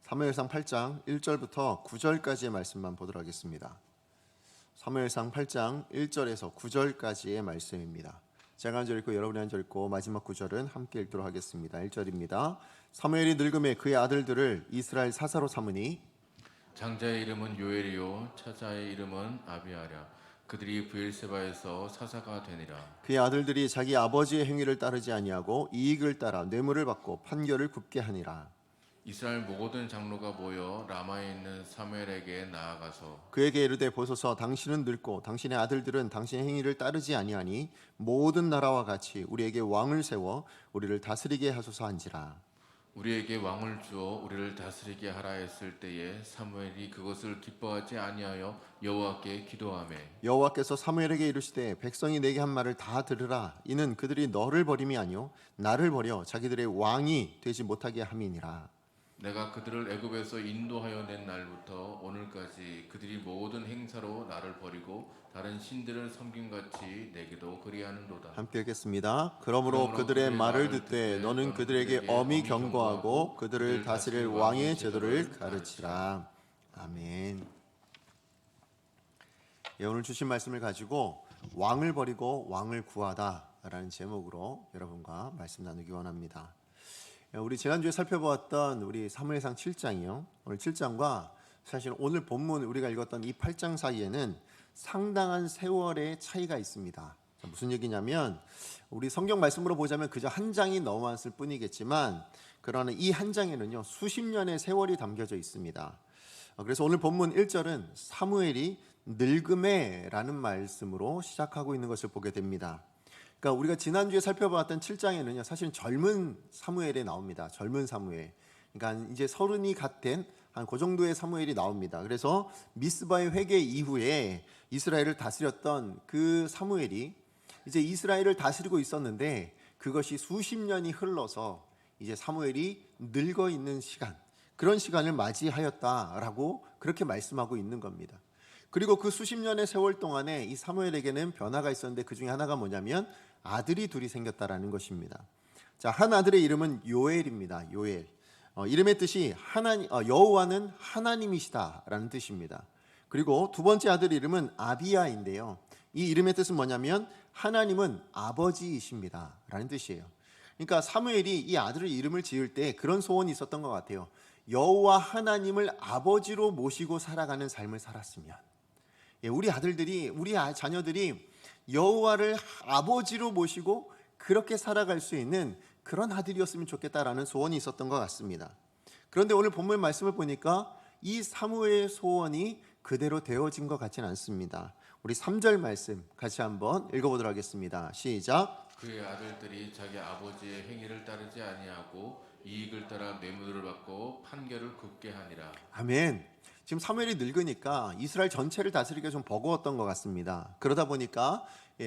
사무엘상 8장 1절부터 9절까지의 말씀만 보도록 하겠습니다. 사무엘상 8장 1절에서 9절까지의 말씀입니다. 제가 한 절 읽고 여러분이 한 절 읽고 마지막 9절은 함께 읽도록 하겠습니다. 1절입니다. 사무엘이 늙음에 그의 아들들을 이스라엘 사사로 삼으니 장자의 이름은 요엘이요 차자의 이름은 아비아랴. 그들이 브엘세바에서 사사가 되니라. 그의 아들들이 자기 아버지의 행위를 따르지 아니하고 이익을 따라 뇌물을 받고 판결을 굽게 하니라. 이스라엘 모든 장로가 모여 라마에 있는 사무엘에게 나아가서 그에게 이르되 보소서, 당신은 늙고 당신의 아들들은 당신의 행위를 따르지 아니하니 모든 나라와 같이 우리에게 왕을 세워 우리를 다스리게 하소서 한지라. 우리에게 왕을 주어 우리를 다스리게 하라 했을 때에 사무엘이 그것을 기뻐하지 아니하여 여호와께 기도하매 여호와께서 사무엘에게 이르시되 백성이 내게 한 말을 다 들으라. 이는 그들이 너를 버림이 아니요 나를 버려 자기들의 왕이 되지 못하게 함이니라. 내가 그들을 애굽에서 인도하여 낸 날부터 오늘까지 그들이 모든 행사로 나를 버리고 다른 신들을 섬김같이 내게도 그리하는도다. 함께 읽겠습니다. 그러므로 그들의 말을 듣되 너는 그들에게 엄히 경고하고 그들을 다스릴 왕의 제도를 가르치라. 아멘. 오늘 주신 말씀을 가지고 왕을 버리고 왕을 구하다라는 제목으로 여러분과 말씀 나누기 원합니다. 우리 지난주에 살펴보았던 우리 사무엘상 7장이요. 오늘 7장과 사실 오늘 본문 우리가 읽었던 이 8장 사이에는 상당한 세월의 차이가 있습니다. 무슨 얘기냐면 우리 성경 말씀으로 보자면 그저 한 장이 넘어왔을 뿐이겠지만 그러나 이 한 장에는요 수십 년의 세월이 담겨져 있습니다. 그래서 오늘 본문 1절은 사무엘이 늙음에라는 말씀으로 시작하고 있는 것을 보게 됩니다. 그러니까 우리가 지난주에 살펴봤던 7장에는요 사실은 젊은 사무엘이 나옵니다. 젊은 사무엘. 그러니까 이제 30이 갓 된 한 그 정도의 사무엘이 나옵니다. 그래서 미스바의 회개 이후에 이스라엘을 다스렸던 그 사무엘이 이제 이스라엘을 다스리고 있었는데 그것이 수십 년이 흘러서 이제 사무엘이 늙어 있는 시간, 그런 시간을 맞이하였다라고 그렇게 말씀하고 있는 겁니다. 그리고 그 수십 년의 세월 동안에 이 사무엘에게는 변화가 있었는데 그 중에 하나가 뭐냐면 아들이 둘이 생겼다라는 것입니다. 자, 한 아들의 이름은 요엘입니다. 요엘. 이름의 뜻이 여호와는 하나님이시다라는 뜻입니다. 그리고 두 번째 아들 이름은 아비야인데요. 이 이름의 뜻은 뭐냐면 하나님은 아버지이십니다라는 뜻이에요. 그러니까 사무엘이 이 아들의 이름을 지을 때 그런 소원이 있었던 것 같아요. 여호와 하나님을 아버지로 모시고 살아가는 삶을 살았으면, 우리 아들들이, 우리 자녀들이 여호와를 아버지로 모시고 그렇게 살아갈 수 있는 그런 아들이었으면 좋겠다라는 소원이 있었던 것 같습니다. 그런데 오늘 본문 말씀을 보니까 이 사무엘의 소원이 그대로 되어진 것 같지는 않습니다. 우리 3절 말씀 같이 한번 읽어보도록 하겠습니다. 시작. 그의 아들들이 자기 아버지의 행위를 따르지 아니하고 이익을 따라 뇌물을 받고 판결을 굽게 하니라. 아멘. 지금 사무엘이 늙으니까 이스라엘 전체를 다스리기가 좀 버거웠던 것 같습니다. 그러다 보니까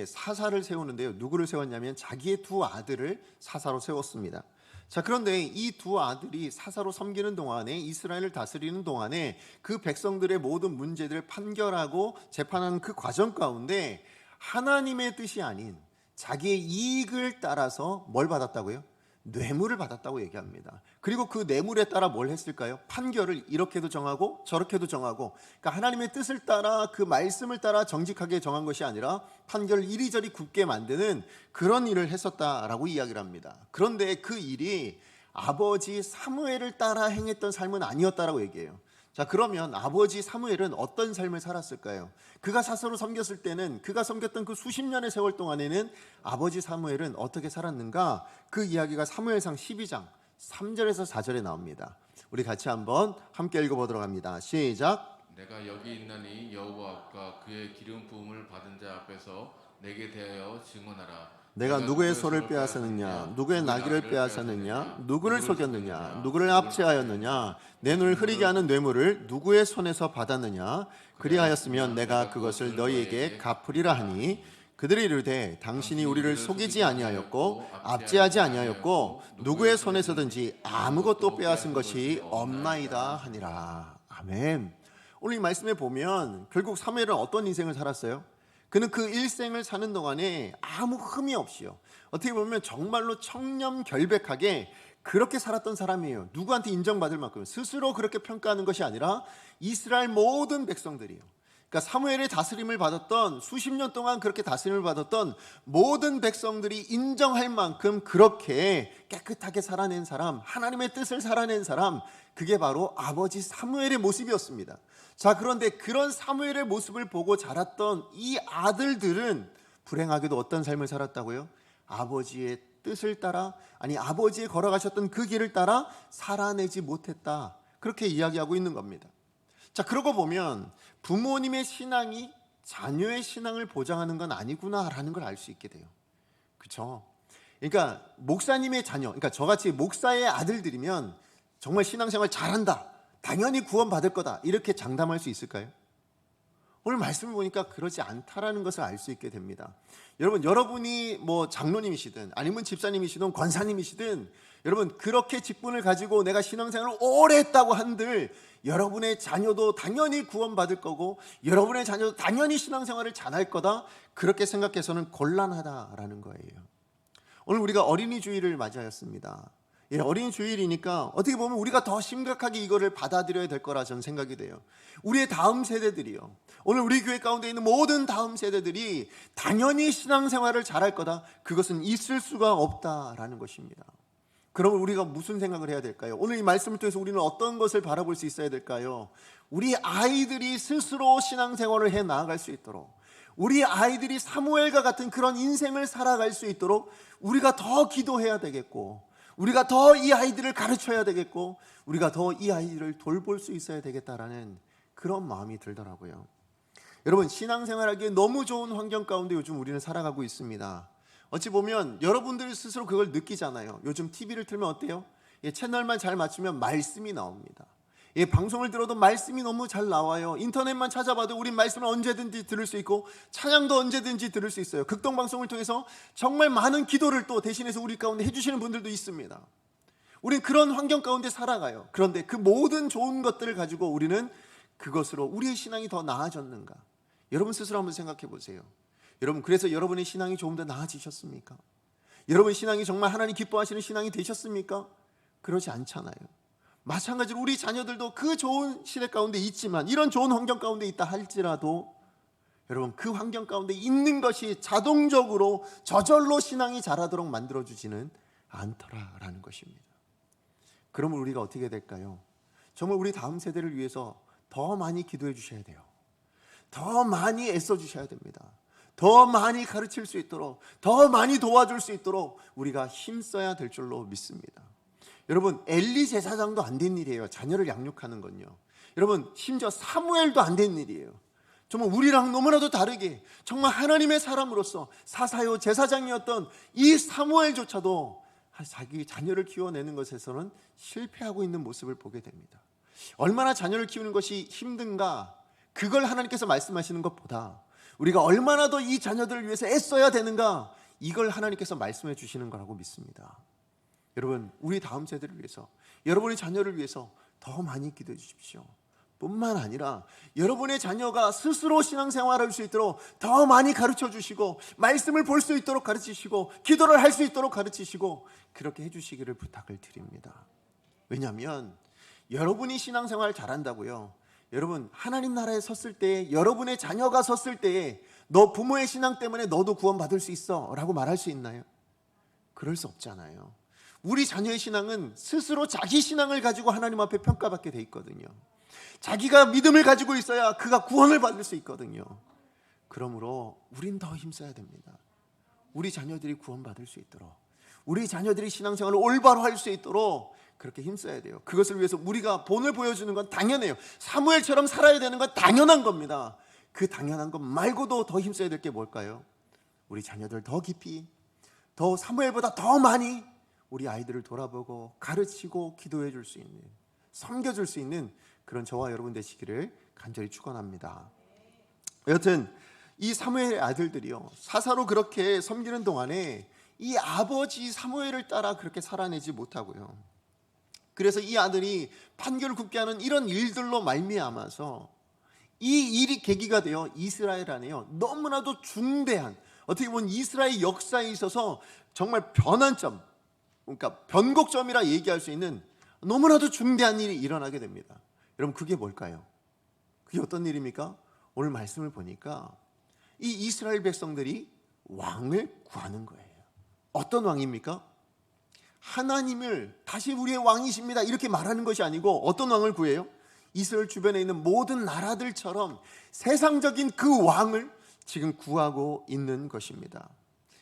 사사를 세우는데요. 누구를 세웠냐면 자기의 두 아들을 사사로 세웠습니다. 자, 그런데 이 두 아들이 사사로 섬기는 동안에, 이스라엘을 다스리는 동안에 그 백성들의 모든 문제들을 판결하고 재판하는 그 과정 가운데 하나님의 뜻이 아닌 자기의 이익을 따라서 뭘 받았다고요? 뇌물을 받았다고 얘기합니다. 그리고 그 뇌물에 따라 뭘 했을까요? 판결을 이렇게도 정하고 저렇게도 정하고, 그러니까 하나님의 뜻을 따라 그 말씀을 따라 정직하게 정한 것이 아니라 판결을 이리저리 굽게 만드는 그런 일을 했었다라고 이야기를 합니다. 그런데 그 일이 아버지 사무엘을 따라 행했던 삶은 아니었다라고 얘기해요. 자, 그러면 아버지 사무엘은 어떤 삶을 살았을까요? 그가 사사로 섬겼을 때는, 그가 섬겼던 그 수십 년의 세월 동안에는 아버지 사무엘은 어떻게 살았는가? 그 이야기가 사무엘상 12장 3절에서 4절에 나옵니다. 우리 같이 한번 함께 읽어보도록 합니다. 시작. 내가 여기 있나니 여호와 앞과 그의 기름 부음을 받은 자 앞에서 내게 대하여 증언하라. 내가 누구의 소를 빼앗았느냐, 누구의 나귀를 빼앗았느냐, 누구를 속였느냐, 누구를 압제하였느냐, 내 눈을 흐리게 하는 뇌물을 누구의 손에서 받았느냐. 그리하였으면 내가 그것을 너희에게 갚으리라 하니 그들이 이르되 당신이 우리를 속이지 아니하였고 압제하지 아니하였고 누구의 손에서든지 아무것도 빼앗은 것이 없나이다 하니라. 아멘. 오늘 이 말씀에 보면 결국 사무엘은 어떤 인생을 살았어요? 그는 그 일생을 사는 동안에 아무 흠이 없이요, 어떻게 보면 정말로 청렴결백하게 그렇게 살았던 사람이에요. 누구한테 인정받을 만큼 스스로 그렇게 평가하는 것이 아니라 이스라엘 모든 백성들이요. 그러니까 사무엘의 다스림을 받았던, 수십 년 동안 그렇게 다스림을 받았던 모든 백성들이 인정할 만큼 그렇게 깨끗하게 살아낸 사람, 하나님의 뜻을 살아낸 사람, 그게 바로 아버지 사무엘의 모습이었습니다. 자, 그런데 그런 사무엘의 모습을 보고 자랐던 이 아들들은 불행하게도 어떤 삶을 살았다고요? 아버지의 뜻을 따라, 아니 아버지의 걸어가셨던 그 길을 따라 살아내지 못했다, 그렇게 이야기하고 있는 겁니다. 자, 그러고 보면 부모님의 신앙이 자녀의 신앙을 보장하는 건 아니구나라는 걸 알 수 있게 돼요. 그렇죠? 그러니까 목사님의 자녀, 그러니까 저같이 목사의 아들들이면 정말 신앙생활 잘한다, 당연히 구원받을 거다, 이렇게 장담할 수 있을까요? 오늘 말씀을 보니까 그러지 않다라는 것을 알 수 있게 됩니다. 여러분, 여러분이 뭐 장로님이시든 아니면 집사님이시든 권사님이시든 여러분 그렇게 직분을 가지고 내가 신앙생활을 오래 했다고 한들 여러분의 자녀도 당연히 구원받을 거고 여러분의 자녀도 당연히 신앙생활을 잘할 거다, 그렇게 생각해서는 곤란하다라는 거예요. 오늘 우리가 어린이 주일을 맞이하였습니다. 어린이 주일이니까 어떻게 보면 우리가 더 심각하게 이거를 받아들여야 될 거라 저는 생각이 돼요. 우리의 다음 세대들이요, 오늘 우리 교회 가운데 있는 모든 다음 세대들이 당연히 신앙생활을 잘할 거다, 그것은 있을 수가 없다라는 것입니다. 그러면 우리가 무슨 생각을 해야 될까요? 오늘 이 말씀을 통해서 우리는 어떤 것을 바라볼 수 있어야 될까요? 우리 아이들이 스스로 신앙생활을 해 나아갈 수 있도록, 우리 아이들이 사무엘과 같은 그런 인생을 살아갈 수 있도록 우리가 더 기도해야 되겠고, 우리가 더 이 아이들을 가르쳐야 되겠고, 우리가 더 이 아이들을 돌볼 수 있어야 되겠다라는 그런 마음이 들더라고요. 여러분, 신앙생활하기에 너무 좋은 환경 가운데 요즘 우리는 살아가고 있습니다. 어찌 보면 여러분들 스스로 그걸 느끼잖아요. 요즘 TV를 틀면 어때요? 채널만 잘 맞추면 말씀이 나옵니다. 방송을 들어도 말씀이 너무 잘 나와요. 인터넷만 찾아봐도 우린 말씀을 언제든지 들을 수 있고 찬양도 언제든지 들을 수 있어요. 극동방송을 통해서 정말 많은 기도를 또 대신해서 우리 가운데 해주시는 분들도 있습니다. 우린 그런 환경 가운데 살아가요. 그런데 그 모든 좋은 것들을 가지고 우리는 그것으로 우리의 신앙이 더 나아졌는가? 여러분 스스로 한번 생각해 보세요. 여러분, 그래서 여러분의 신앙이 조금 더 나아지셨습니까? 여러분 신앙이 정말 하나님 기뻐하시는 신앙이 되셨습니까? 그러지 않잖아요. 마찬가지로 우리 자녀들도 그 좋은 시대 가운데 있지만, 이런 좋은 환경 가운데 있다 할지라도 여러분 그 환경 가운데 있는 것이 자동적으로 저절로 신앙이 자라도록 만들어주지는 않더라라는 것입니다. 그러면 우리가 어떻게 될까요? 정말 우리 다음 세대를 위해서 더 많이 기도해 주셔야 돼요. 더 많이 애써 주셔야 됩니다. 더 많이 가르칠 수 있도록, 더 많이 도와줄 수 있도록 우리가 힘써야 될 줄로 믿습니다. 여러분, 엘리 제사장도 안 된 일이에요. 자녀를 양육하는 건요. 여러분, 심지어 사무엘도 안 된 일이에요. 정말 우리랑 너무나도 다르게 정말 하나님의 사람으로서 사사요 제사장이었던 이 사무엘조차도 자기 자녀를 키워내는 것에서는 실패하고 있는 모습을 보게 됩니다. 얼마나 자녀를 키우는 것이 힘든가, 그걸 하나님께서 말씀하시는 것보다 우리가 얼마나 더 이 자녀들을 위해서 애써야 되는가, 이걸 하나님께서 말씀해 주시는 거라고 믿습니다. 여러분, 우리 다음 세대를 위해서, 여러분의 자녀를 위해서 더 많이 기도해 주십시오. 뿐만 아니라 여러분의 자녀가 스스로 신앙생활을 할 수 있도록 더 많이 가르쳐 주시고, 말씀을 볼 수 있도록 가르치시고, 기도를 할 수 있도록 가르치시고, 그렇게 해주시기를 부탁을 드립니다. 왜냐하면 여러분이 신앙생활을 잘한다고요, 여러분 하나님 나라에 섰을 때, 여러분의 자녀가 섰을 때에 너 부모의 신앙 때문에 너도 구원받을 수 있어 라고 말할 수 있나요? 그럴 수 없잖아요. 우리 자녀의 신앙은 스스로 자기 신앙을 가지고 하나님 앞에 평가받게 돼 있거든요. 자기가 믿음을 가지고 있어야 그가 구원을 받을 수 있거든요. 그러므로 우린 더 힘써야 됩니다. 우리 자녀들이 구원받을 수 있도록, 우리 자녀들이 신앙생활을 올바로 할 수 있도록 그렇게 힘써야 돼요. 그것을 위해서 우리가 본을 보여주는 건 당연해요. 사무엘처럼 살아야 되는 건 당연한 겁니다. 그 당연한 것 말고도 더 힘써야 될 게 뭘까요? 우리 자녀들 더 깊이, 더 사무엘보다 더 많이 우리 아이들을 돌아보고 가르치고 기도해 줄 수 있는, 섬겨줄 수 있는 그런 저와 여러분 되시기를 간절히 축원합니다. 여튼 이 사무엘의 아들들이요, 사사로 그렇게 섬기는 동안에 이 아버지 사무엘을 따라 그렇게 살아내지 못하고요, 그래서 이 아들이 판결을 굽게 하는 이런 일들로 말미암아서 이 일이 계기가 되어 이스라엘 안에요 너무나도 중대한, 어떻게 보면 이스라엘 역사에 있어서 정말 변환점, 그러니까 변곡점이라 얘기할 수 있는 너무나도 중대한 일이 일어나게 됩니다. 여러분, 그게 뭘까요? 그게 어떤 일입니까? 오늘 말씀을 보니까 이 이스라엘 백성들이 왕을 구하는 거예요. 어떤 왕입니까? 하나님을 다시 우리의 왕이십니다 이렇게 말하는 것이 아니고 어떤 왕을 구해요? 이스라엘 주변에 있는 모든 나라들처럼 세상적인 그 왕을 지금 구하고 있는 것입니다.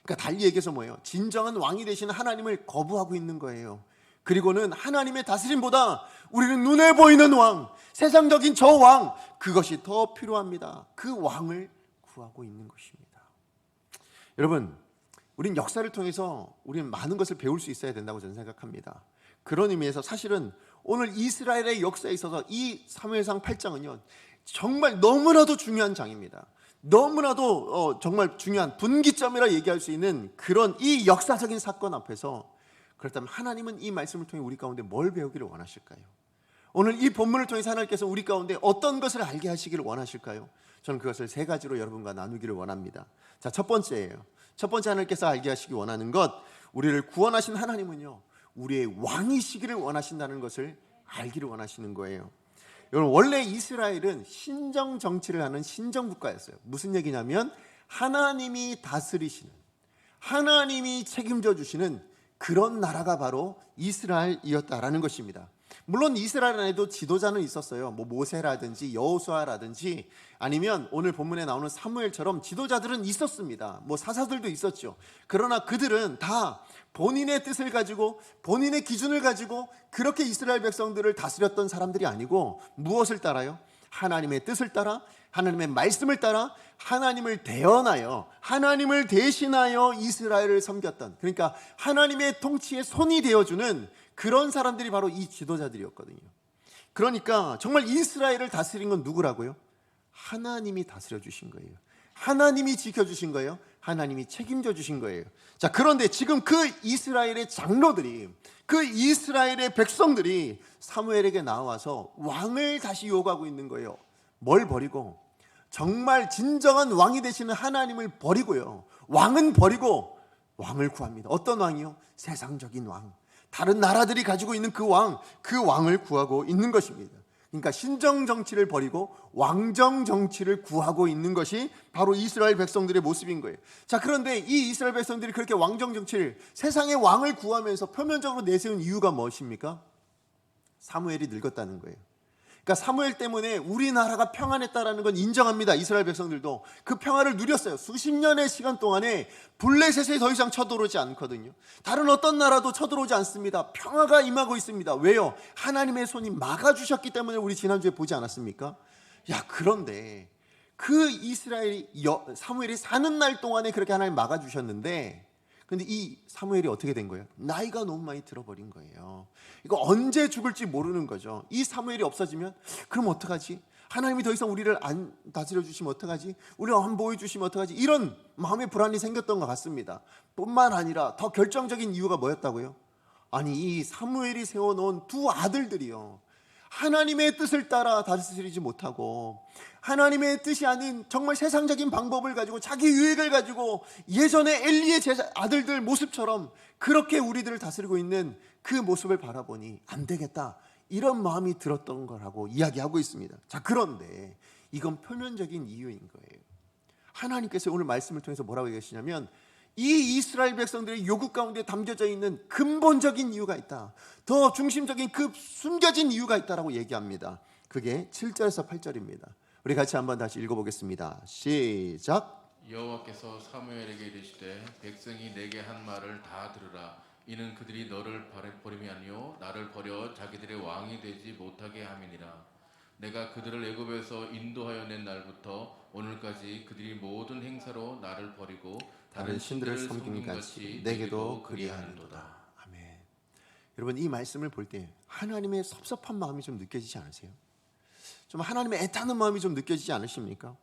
그러니까 달리 얘기해서 뭐예요? 진정한 왕이 되시는 하나님을 거부하고 있는 거예요. 그리고는 하나님의 다스림보다 우리는 눈에 보이는 왕, 세상적인 저 왕, 그것이 더 필요합니다. 그 왕을 구하고 있는 것입니다. 여러분, 우린 역사를 통해서 우리는 많은 것을 배울 수 있어야 된다고 저는 생각합니다. 그런 의미에서 사실은 오늘 이스라엘의 역사에 있어서 이 사무엘상 8장은요 정말 너무나도 중요한 장입니다. 너무나도 정말 중요한 분기점이라 얘기할 수 있는 그런 이 역사적인 사건 앞에서, 그렇다면 하나님은 이 말씀을 통해 우리 가운데 뭘 배우기를 원하실까요? 오늘 이 본문을 통해서 하나님께서 우리 가운데 어떤 것을 알게 하시기를 원하실까요? 저는 그것을 세 가지로 여러분과 나누기를 원합니다. 자, 첫 번째예요. 첫 번째 하나님께서 알게 하시기 원하는 것, 우리를 구원하신 하나님은요 우리의 왕이시기를 원하신다는 것을 알기를 원하시는 거예요. 여러분, 원래 이스라엘은 신정 정치를 하는 신정국가였어요. 무슨 얘기냐면 하나님이 다스리시는, 하나님이 책임져 주시는 그런 나라가 바로 이스라엘이었다라는 것입니다. 물론 이스라엘 안에도 지도자는 있었어요. 모세라든지 여호수아라든지 아니면 오늘 본문에 나오는 사무엘처럼 지도자들은 있었습니다. 사사들도 있었죠. 그러나 그들은 다 본인의 뜻을 가지고 본인의 기준을 가지고 그렇게 이스라엘 백성들을 다스렸던 사람들이 아니고 무엇을 따라요? 하나님의 뜻을 따라, 하나님의 말씀을 따라 하나님을 대언하여, 하나님을 대신하여 이스라엘을 섬겼던, 그러니까 하나님의 통치의 손이 되어주는 그런 사람들이 바로 이 지도자들이었거든요. 그러니까 정말 이스라엘을 다스린 건 누구라고요? 하나님이 다스려 주신 거예요. 하나님이 지켜주신 거예요. 하나님이 책임져 주신 거예요. 자, 그런데 지금 그 이스라엘의 장로들이, 그 이스라엘의 백성들이 사무엘에게 나와서 왕을 다시 요구하고 있는 거예요. 뭘 버리고? 정말 진정한 왕이 되시는 하나님을 버리고요, 왕은 버리고 왕을 구합니다. 어떤 왕이요? 세상적인 왕, 다른 나라들이 가지고 있는 그 왕, 그 왕을 구하고 있는 것입니다. 그러니까 신정 정치를 버리고 왕정 정치를 구하고 있는 것이 바로 이스라엘 백성들의 모습인 거예요. 자, 그런데 이 이스라엘 백성들이 그렇게 왕정 정치를, 세상의 왕을 구하면서 표면적으로 내세운 이유가 무엇입니까? 사무엘이 늙었다는 거예요. 그러니까 사무엘 때문에 우리나라가 평안했다라는 건 인정합니다. 이스라엘 백성들도 그 평화를 누렸어요. 수십 년의 시간 동안에 블레셋에 더 이상 쳐들어오지 않거든요. 다른 어떤 나라도 쳐들어오지 않습니다. 평화가 임하고 있습니다. 왜요? 하나님의 손이 막아주셨기 때문에 우리 지난주에 보지 않았습니까? 그런데 그 이스라엘이 사무엘이 사는 날 동안에 그렇게 하나님 막아주셨는데, 근데 이 사무엘이 어떻게 된 거예요? 나이가 너무 많이 들어버린 거예요. 이거 언제 죽을지 모르는 거죠. 이 사무엘이 없어지면 그럼 어떡하지? 하나님이 더 이상 우리를 안 다스려 주시면 어떡하지? 우리를 안 보여주시면 어떡하지? 이런 마음의 불안이 생겼던 것 같습니다. 뿐만 아니라 더 결정적인 이유가 뭐였다고요? 아니, 이 사무엘이 세워놓은 두 아들들이요, 하나님의 뜻을 따라 다스리지 못하고 하나님의 뜻이 아닌 정말 세상적인 방법을 가지고 자기 유익을 가지고 예전에 엘리의 아들들 모습처럼 그렇게 우리들을 다스리고 있는 그 모습을 바라보니 안 되겠다, 이런 마음이 들었던 거라고 이야기하고 있습니다. 자, 그런데 이건 표면적인 이유인 거예요. 하나님께서 오늘 말씀을 통해서 뭐라고 얘기하시냐면 이 이스라엘 백성들의 요구 가운데 담겨져 있는 근본적인 이유가 있다, 더 중심적인 그 숨겨진 이유가 있다라고 얘기합니다. 그게 7절에서 8절입니다. 우리 같이 한번 다시 읽어보겠습니다. 시작. 여호와께서 사무엘에게 이르시되 백성이 내게 한 말을 다 들으라. 이는 그들이 너를 버림이 아니요 나를 버려 자기들의 왕이 되지 못하게 함이니라. 내가 그들을 애굽에서 인도하여 낸 날부터 오늘까지 그들이 모든 행사로 나를 버리고 다른 신들을 섬긴 같이 내게도 그리하는도다. 아멘. 여러분, 이 말씀을 볼 때 하나님의 섭섭한 마음이 좀 느껴지지 않으세요? 좀 하나님의 애타는 마음이 좀 느껴지지 않으십니까?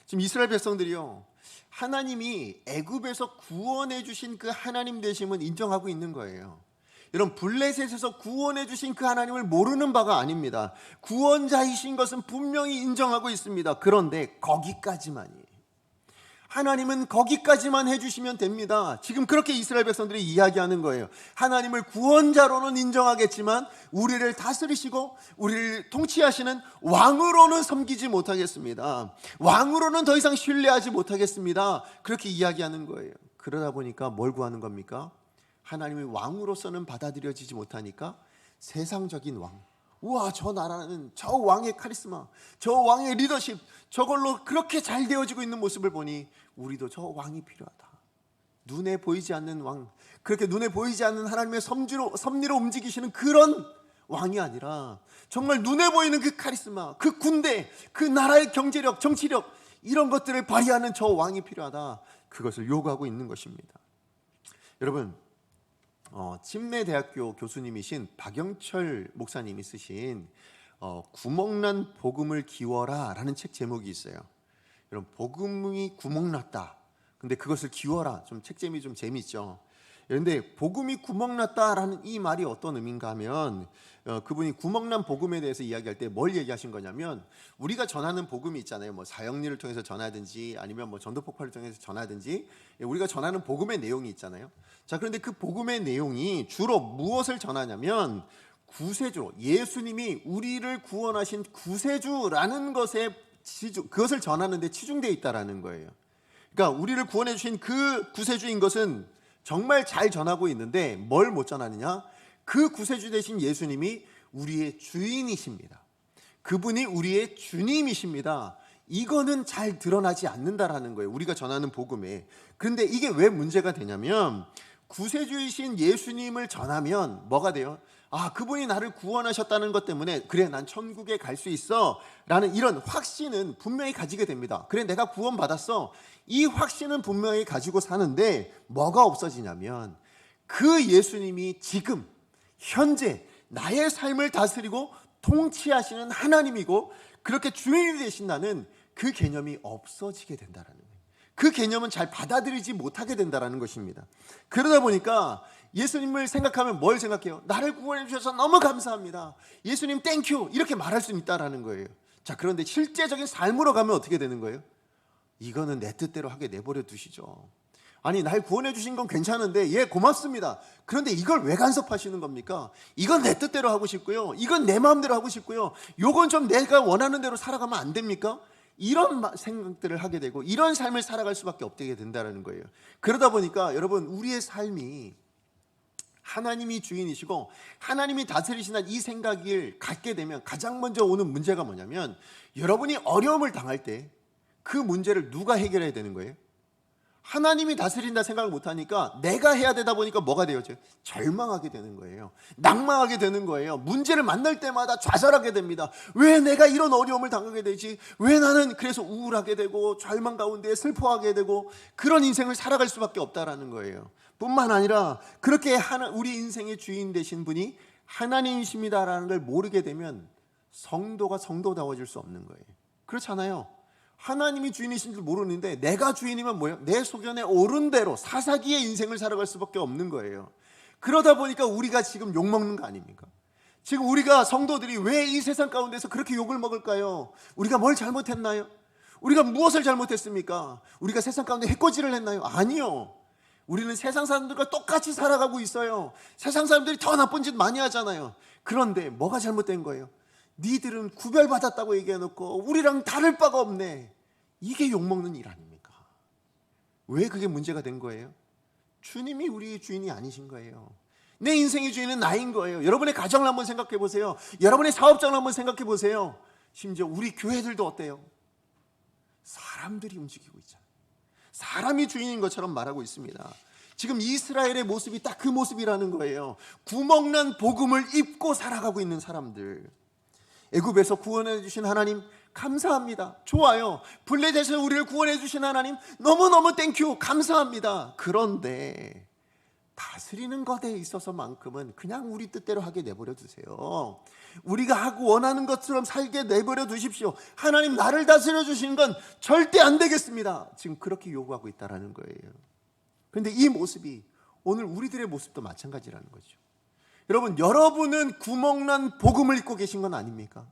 지금 이스라엘 백성들이요, 하나님이 애굽에서 구원해 주신 그 하나님 되심은 인정하고 있는 거예요. 여러분, 블레셋에서 구원해 주신 그 하나님을 모르는 바가 아닙니다. 구원자이신 것은 분명히 인정하고 있습니다. 그런데 거기까지만이에요. 하나님은 거기까지만 해주시면 됩니다. 지금 그렇게 이스라엘 백성들이 이야기하는 거예요. 하나님을 구원자로는 인정하겠지만 우리를 다스리시고 우리를 통치하시는 왕으로는 섬기지 못하겠습니다. 왕으로는 더 이상 신뢰하지 못하겠습니다. 그렇게 이야기하는 거예요. 그러다 보니까 뭘 구하는 겁니까? 하나님이 왕으로서는 받아들여지지 못하니까 세상적인 왕, 우와 저 나라는 저 왕의 카리스마, 저 왕의 리더십, 저걸로 그렇게 잘 되어지고 있는 모습을 보니 우리도 저 왕이 필요하다. 눈에 보이지 않는 왕, 그렇게 눈에 보이지 않는 하나님의 섭리로 움직이시는 그런 왕이 아니라 정말 눈에 보이는 그 카리스마, 그 군대, 그 나라의 경제력, 정치력, 이런 것들을 발휘하는 저 왕이 필요하다. 그것을 요구하고 있는 것입니다. 여러분, 침례대학교 교수님이신 박영철 목사님이 쓰신 구멍난 복음을 기워라 라는 책 제목이 있어요. 여러분, 복음이 구멍났다, 근데 그것을 기워라, 좀 책 제목이 좀 재미있죠. 그런데 복음이 구멍났다라는 이 말이 어떤 의미인가 하면 그분이 구멍난 복음에 대해서 이야기할 때 뭘 얘기하신 거냐면, 우리가 전하는 복음이 있잖아요. 뭐 사형리를 통해서 전하든지 아니면 뭐 전도폭발을 통해서 전하든지 우리가 전하는 복음의 내용이 있잖아요. 자, 그런데 그 복음의 내용이 주로 무엇을 전하냐면 구세주, 예수님이 우리를 구원하신 구세주라는 그것을 전하는데 치중되어 있다라는 거예요. 그러니까 우리를 구원해 주신 그 구세주인 것은 정말 잘 전하고 있는데 뭘 못 전하느냐? 그 구세주 되신 예수님이 우리의 주인이십니다. 그분이 우리의 주님이십니다. 이거는 잘 드러나지 않는다라는 거예요, 우리가 전하는 복음에. 그런데 이게 왜 문제가 되냐면, 구세주이신 예수님을 전하면 뭐가 돼요? 아, 그분이 나를 구원하셨다는 것 때문에 그래, 난 천국에 갈 수 있어 라는 이런 확신은 분명히 가지게 됩니다. 그래, 내가 구원받았어, 이 확신은 분명히 가지고 사는데 뭐가 없어지냐면, 그 예수님이 지금 현재 나의 삶을 다스리고 통치하시는 하나님이고 그렇게 주인이 되신다는 그 개념이 없어지게 된다는 거예요. 그 개념은 잘 받아들이지 못하게 된다는 것입니다. 그러다 보니까 예수님을 생각하면 뭘 생각해요? 나를 구원해 주셔서 너무 감사합니다, 예수님 땡큐, 이렇게 말할 수 있다는 거예요. 자, 그런데 실제적인 삶으로 가면 어떻게 되는 거예요? 이거는 내 뜻대로 하게 내버려 두시죠. 아니, 날 구원해 주신 건 괜찮은데, 예, 고맙습니다. 그런데 이걸 왜 간섭하시는 겁니까? 이건 내 뜻대로 하고 싶고요, 이건 내 마음대로 하고 싶고요, 요건 좀 내가 원하는 대로 살아가면 안 됩니까? 이런 생각들을 하게 되고 이런 삶을 살아갈 수밖에 없게 된다는 거예요. 그러다 보니까 여러분, 우리의 삶이 하나님이 주인이시고 하나님이 다스리시는 이 생각을 갖게 되면 가장 먼저 오는 문제가 뭐냐면, 여러분이 어려움을 당할 때 그 문제를 누가 해결해야 되는 거예요? 하나님이 다스린다 생각을 못하니까 내가 해야 되다 보니까 뭐가 돼요? 절망하게 되는 거예요. 낭망하게 되는 거예요. 문제를 만날 때마다 좌절하게 됩니다. 왜 내가 이런 어려움을 당하게 되지? 왜 나는 그래서 우울하게 되고 절망 가운데 슬퍼하게 되고 그런 인생을 살아갈 수밖에 없다라는 거예요. 뿐만 아니라 그렇게 우리 인생의 주인 되신 분이 하나님이십니다라는 걸 모르게 되면 성도가 성도다워질 수 없는 거예요. 그렇잖아요. 하나님이 주인이신 줄 모르는데 내가 주인이면 뭐예요? 내 소견에 옳은 대로 사사기의 인생을 살아갈 수밖에 없는 거예요. 그러다 보니까 우리가 지금 욕먹는 거 아닙니까? 지금 우리가 성도들이 왜 이 세상 가운데서 그렇게 욕을 먹을까요? 우리가 뭘 잘못했나요? 우리가 무엇을 잘못했습니까? 우리가 세상 가운데 해코지를 했나요? 아니요. 우리는 세상 사람들과 똑같이 살아가고 있어요. 세상 사람들이 더 나쁜 짓 많이 하잖아요. 그런데 뭐가 잘못된 거예요? 니들은 구별받았다고 얘기해놓고 우리랑 다를 바가 없네. 이게 욕먹는 일 아닙니까? 왜 그게 문제가 된 거예요? 주님이 우리의 주인이 아니신 거예요. 내 인생의 주인은 나인 거예요. 여러분의 가정을 한번 생각해 보세요. 여러분의 사업장을 한번 생각해 보세요. 심지어 우리 교회들도 어때요? 사람들이 움직이고 있잖아요. 사람이 주인인 것처럼 말하고 있습니다. 지금 이스라엘의 모습이 딱 그 모습이라는 거예요. 구멍난 복음을 입고 살아가고 있는 사람들. 애굽에서 구원해 주신 하나님 감사합니다. 좋아요. 블레셋에서 우리를 구원해 주신 하나님 너무너무 땡큐, 감사합니다. 그런데 다스리는 것에 있어서만큼은 그냥 우리 뜻대로 하게 내버려 두세요. 우리가 하고 원하는 것처럼 살게 내버려 두십시오. 하나님 나를 다스려 주시는 건 절대 안 되겠습니다. 지금 그렇게 요구하고 있다는 거예요. 그런데 이 모습이 오늘 우리들의 모습도 마찬가지라는 거죠. 여러분, 여러분은 구멍난 복음을 입고 계신 건 아닙니까?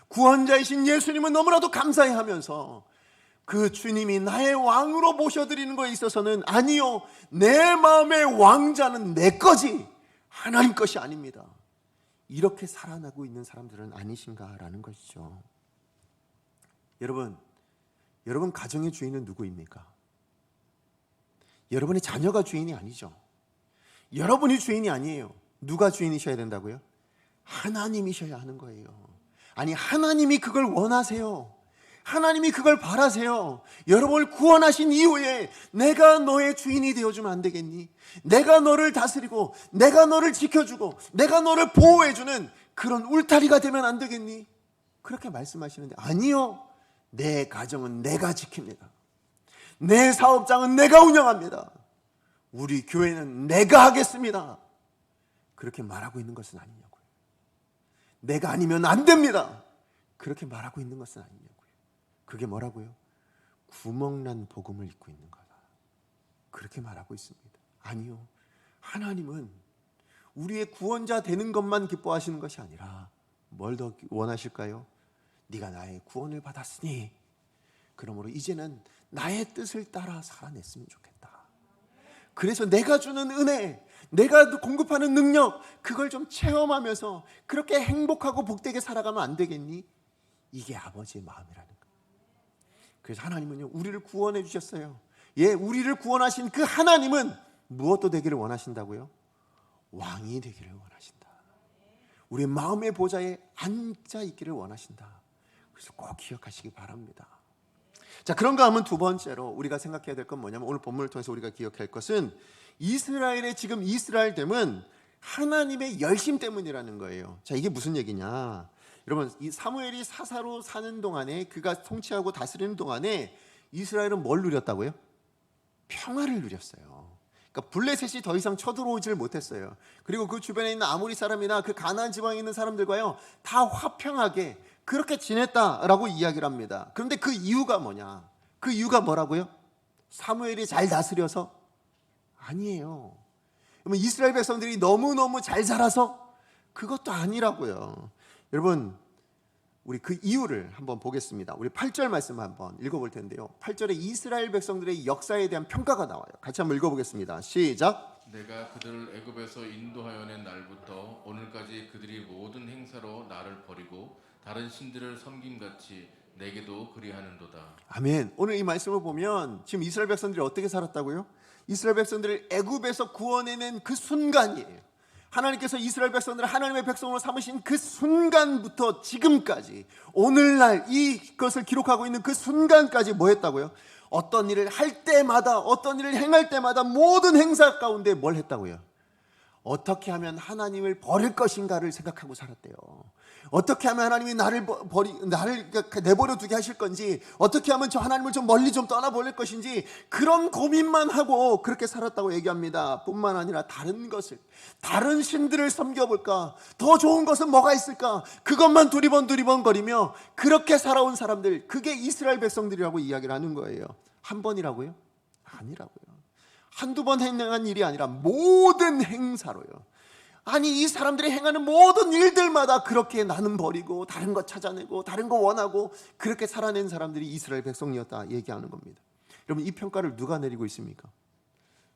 구원자이신 예수님은 너무나도 감사해하면서 그 주님이 나의 왕으로 모셔드리는 것에 있어서는 아니요, 내 마음의 왕자는 내 거지 하나님 것이 아닙니다. 이렇게 살아나고 있는 사람들은 아니신가라는 것이죠. 여러분 가정의 주인은 누구입니까? 여러분의 자녀가 주인이 아니죠. 여러분이 주인이 아니에요. 누가 주인이셔야 된다고요? 하나님이셔야 하는 거예요. 아니, 하나님이 그걸 원하세요. 하나님이 그걸 바라세요. 여러분을 구원하신 이후에 내가 너의 주인이 되어주면 안 되겠니? 내가 너를 다스리고 내가 너를 지켜주고 내가 너를 보호해주는 그런 울타리가 되면 안 되겠니? 그렇게 말씀하시는데, 아니요, 내 가정은 내가 지킵니다. 내 사업장은 내가 운영합니다. 우리 교회는 내가 하겠습니다. 그렇게 말하고 있는 것은 아니냐고요. 내가 아니면 안 됩니다. 그렇게 말하고 있는 것은 아니냐고요. 그게 뭐라고요? 구멍난 복음을 입고 있는 거다. 그렇게 말하고 있습니다. 아니요, 하나님은 우리의 구원자 되는 것만 기뻐하시는 것이 아니라 뭘 더 원하실까요? 네가 나의 구원을 받았으니 그러므로 이제는 나의 뜻을 따라 살아냈으면 좋겠다. 그래서 내가 주는 은혜, 내가 공급하는 능력, 그걸 좀 체험하면서 그렇게 행복하고 복되게 살아가면 안 되겠니? 이게 아버지의 마음이라는 거예요. 그래서 하나님은요, 우리를 구원해 주셨어요. 예, 우리를 구원하신 그 하나님은 무엇도 되기를 원하신다고요? 왕이 되기를 원하신다. 우리 마음의 보좌에 앉아 있기를 원하신다. 그래서 꼭 기억하시기 바랍니다. 자, 그런가 하면 두 번째로 우리가 생각해야 될 건 뭐냐면, 오늘 본문을 통해서 우리가 기억할 것은 이스라엘의 지금 이스라엘됨은 하나님의 열심 때문이라는 거예요. 자, 이게 무슨 얘기냐? 여러분, 이 사무엘이 사사로 사는 동안에, 그가 통치하고 다스리는 동안에 이스라엘은 뭘 누렸다고요? 평화를 누렸어요. 그러니까 블레셋이 더 이상 쳐들어오질 못했어요. 그리고 그 주변에 있는 아모리 사람이나 그 가나안 지방에 있는 사람들과요, 다 화평하게 그렇게 지냈다라고 이야기를 합니다. 그런데 그 이유가 뭐냐? 그 이유가 뭐라고요? 사무엘이 잘 다스려서? 아니에요. 이스라엘 백성들이 너무너무 잘 자라서? 그것도 아니라고요. 여러분, 우리 그 이유를 한번 보겠습니다. 우리 8절 말씀 한번 읽어볼 텐데요, 8절에 이스라엘 백성들의 역사에 대한 평가가 나와요. 같이 한번 읽어보겠습니다. 시작. 내가 그들을 애굽에서 인도하여 낸 날부터 오늘까지 그들이 모든 행사로 나를 버리고 다른 신들을 섬김같이 내게도 그리하는도다. 아멘. 오늘 이 말씀을 보면 지금 이스라엘 백성들이 어떻게 살았다고요? 이스라엘 백성들을 애굽에서 구원해낸 그 순간이에요. 하나님께서 이스라엘 백성들을 하나님의 백성으로 삼으신 그 순간부터 지금까지, 오늘날 이것을 기록하고 있는 그 순간까지 뭐 했다고요? 어떤 일을 할 때마다, 어떤 일을 행할 때마다 모든 행사 가운데 뭘 했다고요? 어떻게 하면 하나님을 버릴 것인가를 생각하고 살았대요. 어떻게 하면 하나님이 나를 내버려 두게 하실 건지, 어떻게 하면 저 하나님을 좀 멀리 좀 떠나버릴 것인지, 그런 고민만 하고 그렇게 살았다고 얘기합니다. 뿐만 아니라 다른 것을, 다른 신들을 섬겨볼까, 더 좋은 것은 뭐가 있을까, 그것만 두리번 거리며 그렇게 살아온 사람들, 그게 이스라엘 백성들이라고 이야기를 하는 거예요. 한 번이라고요? 아니라고요. 한두 번 행한 일이 아니라 모든 행사로요. 아니, 이 사람들이 행하는 모든 일들마다 그렇게 나는 버리고 다른 거 찾아내고 다른 거 원하고 그렇게 살아낸 사람들이 이스라엘 백성이었다 얘기하는 겁니다. 여러분, 이 평가를 누가 내리고 있습니까?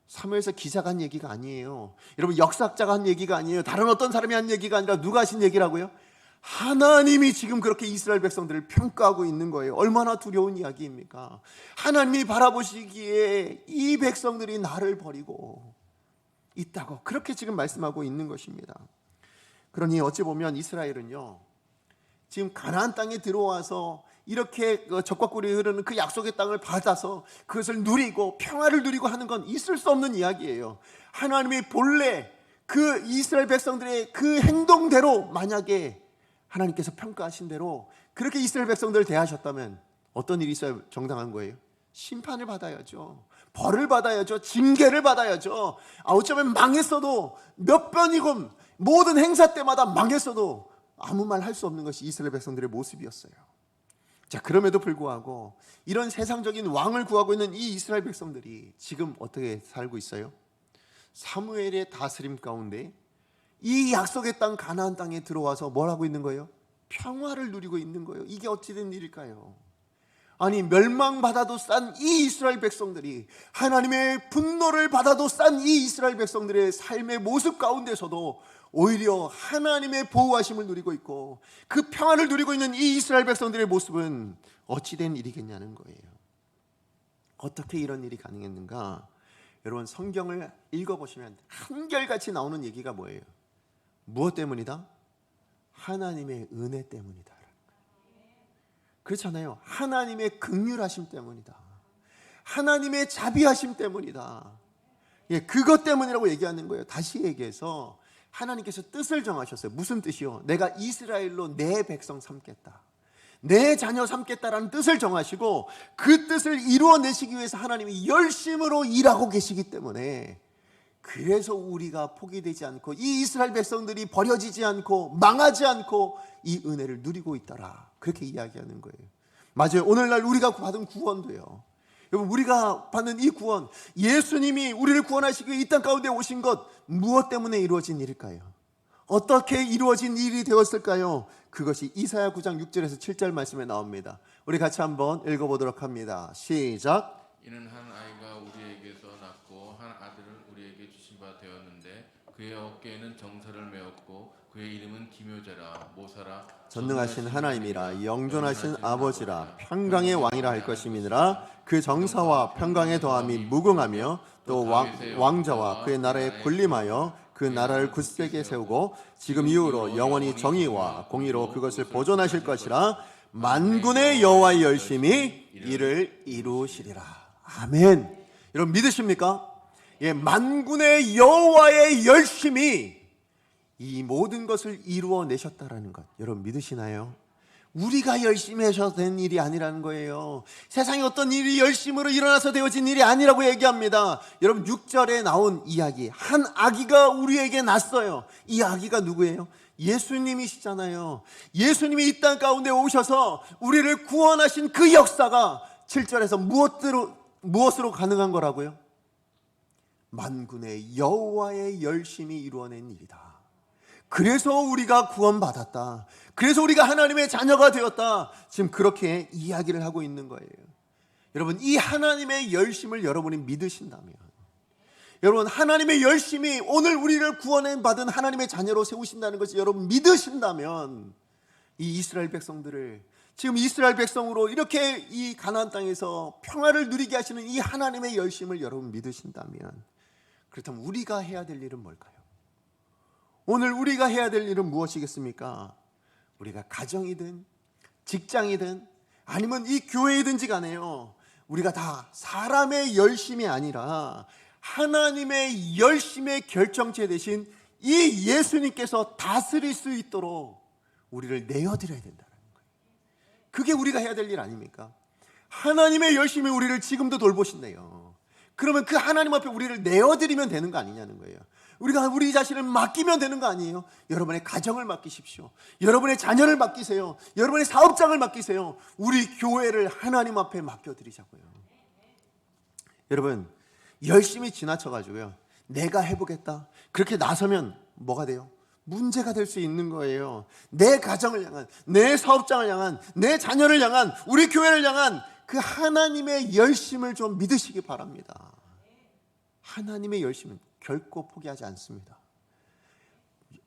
사무엘서 기자가 한 얘기가 아니에요. 여러분, 역사학자가 한 얘기가 아니에요. 다른 어떤 사람이 한 얘기가 아니라 누가 하신 얘기라고요? 하나님이 지금 그렇게 이스라엘 백성들을 평가하고 있는 거예요. 얼마나 두려운 이야기입니까? 하나님이 바라보시기에 이 백성들이 나를 버리고 있다고 그렇게 지금 말씀하고 있는 것입니다. 그러니 어찌 보면 이스라엘은요, 지금 가나안 땅에 들어와서 이렇게 적과 꿀이 흐르는 그 약속의 땅을 받아서 그것을 누리고 평화를 누리고 하는 건 있을 수 없는 이야기예요. 하나님이 본래 그 이스라엘 백성들의 그 행동대로 만약에 하나님께서 평가하신 대로 그렇게 이스라엘 백성들을 대하셨다면 어떤 일이 있어야 정당한 거예요? 심판을 받아야죠. 벌을 받아야죠. 징계를 받아야죠. 어쩌면 망했어도, 몇 번이고 모든 행사 때마다 망했어도 아무 말 할 수 없는 것이 이스라엘 백성들의 모습이었어요. 자, 그럼에도 불구하고 이런 세상적인 왕을 구하고 있는 이 이스라엘 백성들이 지금 어떻게 살고 있어요? 사무엘의 다스림 가운데 이 약속의 땅 가나안 땅에 들어와서 뭘 하고 있는 거예요? 평화를 누리고 있는 거예요. 이게 어찌된 일일까요? 아니 멸망받아도 싼 이 이스라엘 백성들이, 하나님의 분노를 받아도 싼 이 이스라엘 백성들의 삶의 모습 가운데서도 오히려 하나님의 보호하심을 누리고 있고 그 평안을 누리고 있는 이 이스라엘 백성들의 모습은 어찌된 일이겠냐는 거예요. 어떻게 이런 일이 가능했는가? 여러분, 성경을 읽어보시면 한결같이 나오는 얘기가 뭐예요? 무엇 때문이다? 하나님의 은혜 때문이다. 그렇잖아요. 하나님의 긍휼하심 때문이다. 하나님의 자비하심 때문이다. 예, 그것 때문이라고 얘기하는 거예요. 다시 얘기해서 하나님께서 뜻을 정하셨어요. 무슨 뜻이요? 내가 이스라엘로 내 백성 삼겠다, 내 자녀 삼겠다라는 뜻을 정하시고 그 뜻을 이루어내시기 위해서 하나님이 열심으로 일하고 계시기 때문에, 그래서 우리가 포기되지 않고 이 이스라엘 백성들이 버려지지 않고 망하지 않고 이 은혜를 누리고 있더라, 그렇게 이야기하는 거예요. 맞아요. 오늘날 우리가 받은 구원도요, 여러분, 우리가 받는 이 구원, 예수님이 우리를 구원하시기 위해 이 땅 가운데 오신 것, 무엇 때문에 이루어진 일일까요? 어떻게 이루어진 일이 되었을까요? 그것이 이사야 9장 6절에서 7절 말씀에 나옵니다. 우리 같이 한번 읽어보도록 합니다. 시작. 이는 한 아이가 우리에게서 낳고 한 아들을 우리에게 주신 바 되었는데 그의 어깨에는 정사를 메었고 그의 이름은 기묘자라, 모사라, 전능하신 하나님이라, 영존하신 아버지라, 평강의 왕이라 할 것임이니라. 그 정사와 평강의 더함이 무궁하며 또 왕자와 그의 나라에 군림하여 그 나라를 굳세게 세우고 지금 이후로 영원히 정의와 공의로 그것을 보존하실 것이라. 만군의 여호와의 열심히 이를 이루시리라. 아멘. 여러분 믿으십니까? 예, 만군의 여호와의 열심히 이 모든 것을 이루어내셨다라는 것, 여러분 믿으시나요? 우리가 열심히 하셔서 된 일이 아니라는 거예요. 세상에 어떤 일이 열심으로 일어나서 되어진 일이 아니라고 얘기합니다. 여러분 6절에 나온 이야기, 한 아기가 우리에게 났어요. 이 아기가 누구예요? 예수님이시잖아요. 예수님이 이 땅 가운데 오셔서 우리를 구원하신 그 역사가 7절에서 무엇으로 가능한 거라고요? 만군의 여호와의 열심히 이루어낸 일이다. 그래서 우리가 구원받았다. 그래서 우리가 하나님의 자녀가 되었다. 지금 그렇게 이야기를 하고 있는 거예요. 여러분, 이 하나님의 열심을 여러분이 믿으신다면, 여러분 하나님의 열심이 오늘 우리를 구원해 받은 하나님의 자녀로 세우신다는 것이 여러분 믿으신다면, 이 이스라엘 백성들을 지금 이스라엘 백성으로 이렇게 이 가나안 땅에서 평화를 누리게 하시는 이 하나님의 열심을 여러분 믿으신다면, 그렇다면 우리가 해야 될 일은 뭘까요? 오늘 우리가 해야 될 일은 무엇이겠습니까? 우리가 가정이든 직장이든 아니면 이 교회이든지 간에요, 우리가 다 사람의 열심이 아니라 하나님의 열심의 결정체 되신 이 예수님께서 다스릴 수 있도록 우리를 내어드려야 된다는 거예요. 그게 우리가 해야 될 일 아닙니까? 하나님의 열심이 우리를 지금도 돌보신대요. 그러면 그 하나님 앞에 우리를 내어드리면 되는 거 아니냐는 거예요. 우리가 우리 자신을 맡기면 되는 거 아니에요? 여러분의 가정을 맡기십시오. 여러분의 자녀를 맡기세요. 여러분의 사업장을 맡기세요. 우리 교회를 하나님 앞에 맡겨드리자고요. 여러분, 열심히 지나쳐가지고요, 내가 해보겠다 그렇게 나서면 뭐가 돼요? 문제가 될 수 있는 거예요. 내 가정을 향한, 내 사업장을 향한, 내 자녀를 향한, 우리 교회를 향한 그 하나님의 열심을 좀 믿으시기 바랍니다. 하나님의 열심은 결코 포기하지 않습니다.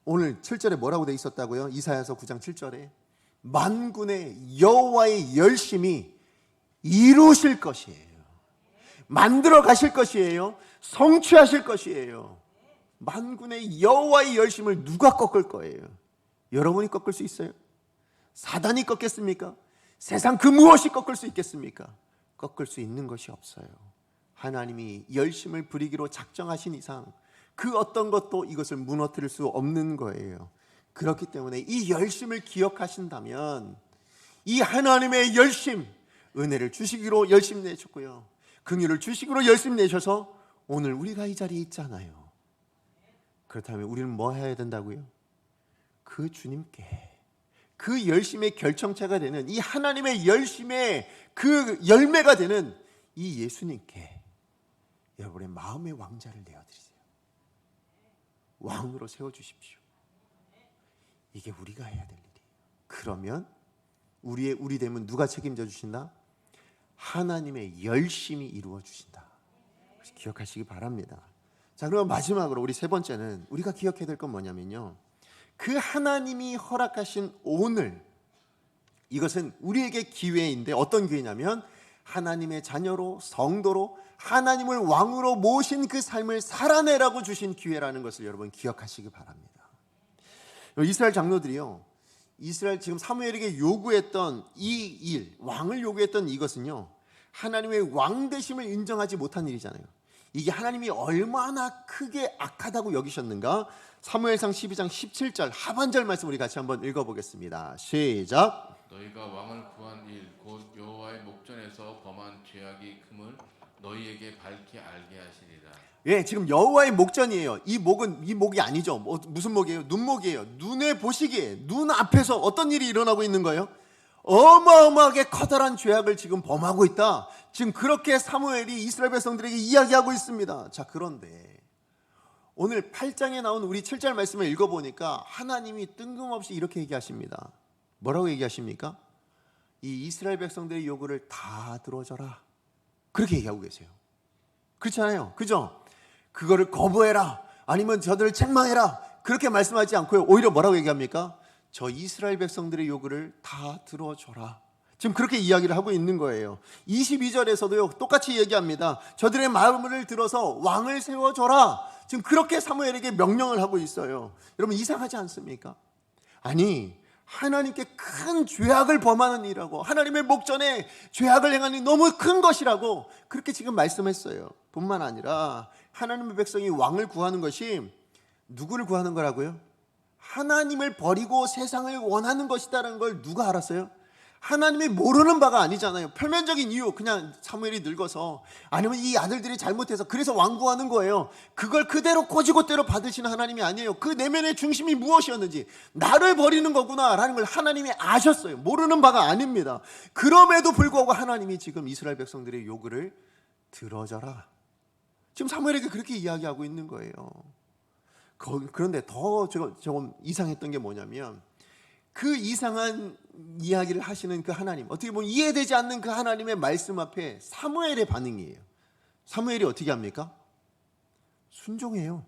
오늘 7절에 뭐라고 돼 있었다고요? 이사야서 9장 7절에 만군의 여호와의 열심이 이루실 것이에요. 만들어 가실 것이에요. 성취하실 것이에요. 만군의 여호와의 열심을 누가 꺾을 거예요? 여러분이 꺾을 수 있어요? 사단이 꺾겠습니까? 세상 그 무엇이 꺾을 수 있겠습니까? 꺾을 수 있는 것이 없어요. 하나님이 열심을 부리기로 작정하신 이상 그 어떤 것도 이것을 무너뜨릴 수 없는 거예요. 그렇기 때문에 이 열심을 기억하신다면, 이 하나님의 열심, 은혜를 주시기로 열심 내셨고요, 긍휼을 주시기로 열심 내셔서 오늘 우리가 이 자리에 있잖아요. 그렇다면 우리는 뭐 해야 된다고요? 그 주님께, 그 열심의 결정체가 되는 이 하나님의 열심의 그 열매가 되는 이 예수님께 여러분의 마음의 왕자를 내어드리세요. 왕으로 세워주십시오. 이게 우리가 해야 될 일이에요. 그러면 우리 되면 누가 책임져 주신다? 하나님의 열심히 이루어 주신다. 기억하시기 바랍니다. 자, 그럼 마지막으로 우리 세 번째는 우리가 기억해야 될 건 뭐냐면요, 그 하나님이 허락하신 오늘, 이것은 우리에게 기회인데 어떤 기회냐면 하나님의 자녀로, 성도로, 하나님을 왕으로 모신 그 삶을 살아내라고 주신 기회라는 것을 여러분 기억하시기 바랍니다. 이스라엘 장로들이요, 이스라엘 지금 사무엘에게 요구했던 이 일, 왕을 요구했던 이것은요, 하나님의 왕 되심을 인정하지 못한 일이잖아요. 이게 하나님이 얼마나 크게 악하다고 여기셨는가? 사무엘상 12장 17절 하반절 말씀 우리 같이 한번 읽어보겠습니다. 시작. 너희가 왕을 구한 일 곧 여호와의 목전에서 범한 죄악이 금을 너희에게 밝히 알게 하시리라. 예, 지금 여호와의 목전이에요. 이 목이 아니죠. 무슨 목이에요? 눈목이에요. 눈에 보시기에 눈 앞에서 어떤 일이 일어나고 있는 거예요? 어마어마하게 커다란 죄악을 지금 범하고 있다. 지금 그렇게 사무엘이 이스라엘 백성들에게 이야기하고 있습니다. 자, 그런데 오늘 8장에 나온 우리 7절 말씀을 읽어보니까 하나님이 뜬금없이 이렇게 얘기하십니다. 뭐라고 얘기하십니까? 이 이스라엘 백성들의 요구를 다 들어줘라. 그렇게 얘기하고 계세요. 그렇잖아요. 그죠? 그거를 거부해라. 아니면 저들을 책망해라. 그렇게 말씀하지 않고요. 오히려 뭐라고 얘기합니까? 저 이스라엘 백성들의 요구를 다 들어줘라. 지금 그렇게 이야기를 하고 있는 거예요. 22절에서도요, 똑같이 얘기합니다. 저들의 마음을 들어서 왕을 세워줘라. 지금 그렇게 사무엘에게 명령을 하고 있어요. 여러분, 이상하지 않습니까? 아니, 하나님께 큰 죄악을 범하는 일이라고, 하나님의 목전에 죄악을 행하니 너무 큰 것이라고 그렇게 지금 말씀했어요. 뿐만 아니라 하나님의 백성이 왕을 구하는 것이 누구를 구하는 거라고요? 하나님을 버리고 세상을 원하는 것이다라는 걸 누가 알았어요? 하나님이 모르는 바가 아니잖아요. 표면적인 이유, 그냥 사무엘이 늙어서, 아니면 이 아들들이 잘못해서 그래서 왕구하는 거예요. 그걸 그대로 꼬지고대로 받으시는 하나님이 아니에요. 그 내면의 중심이 무엇이었는지, 나를 버리는 거구나 라는 걸 하나님이 아셨어요. 모르는 바가 아닙니다. 그럼에도 불구하고 하나님이 지금 이스라엘 백성들의 요구를 들어줘라. 지금 사무엘에게 그렇게 이야기하고 있는 거예요. 그런데 더 조금 이상했던 게 뭐냐면, 그 이상한 이야기를 하시는 그 하나님, 어떻게 보면 이해되지 않는 그 하나님의 말씀 앞에 사무엘의 반응이에요. 사무엘이 어떻게 합니까? 순종해요.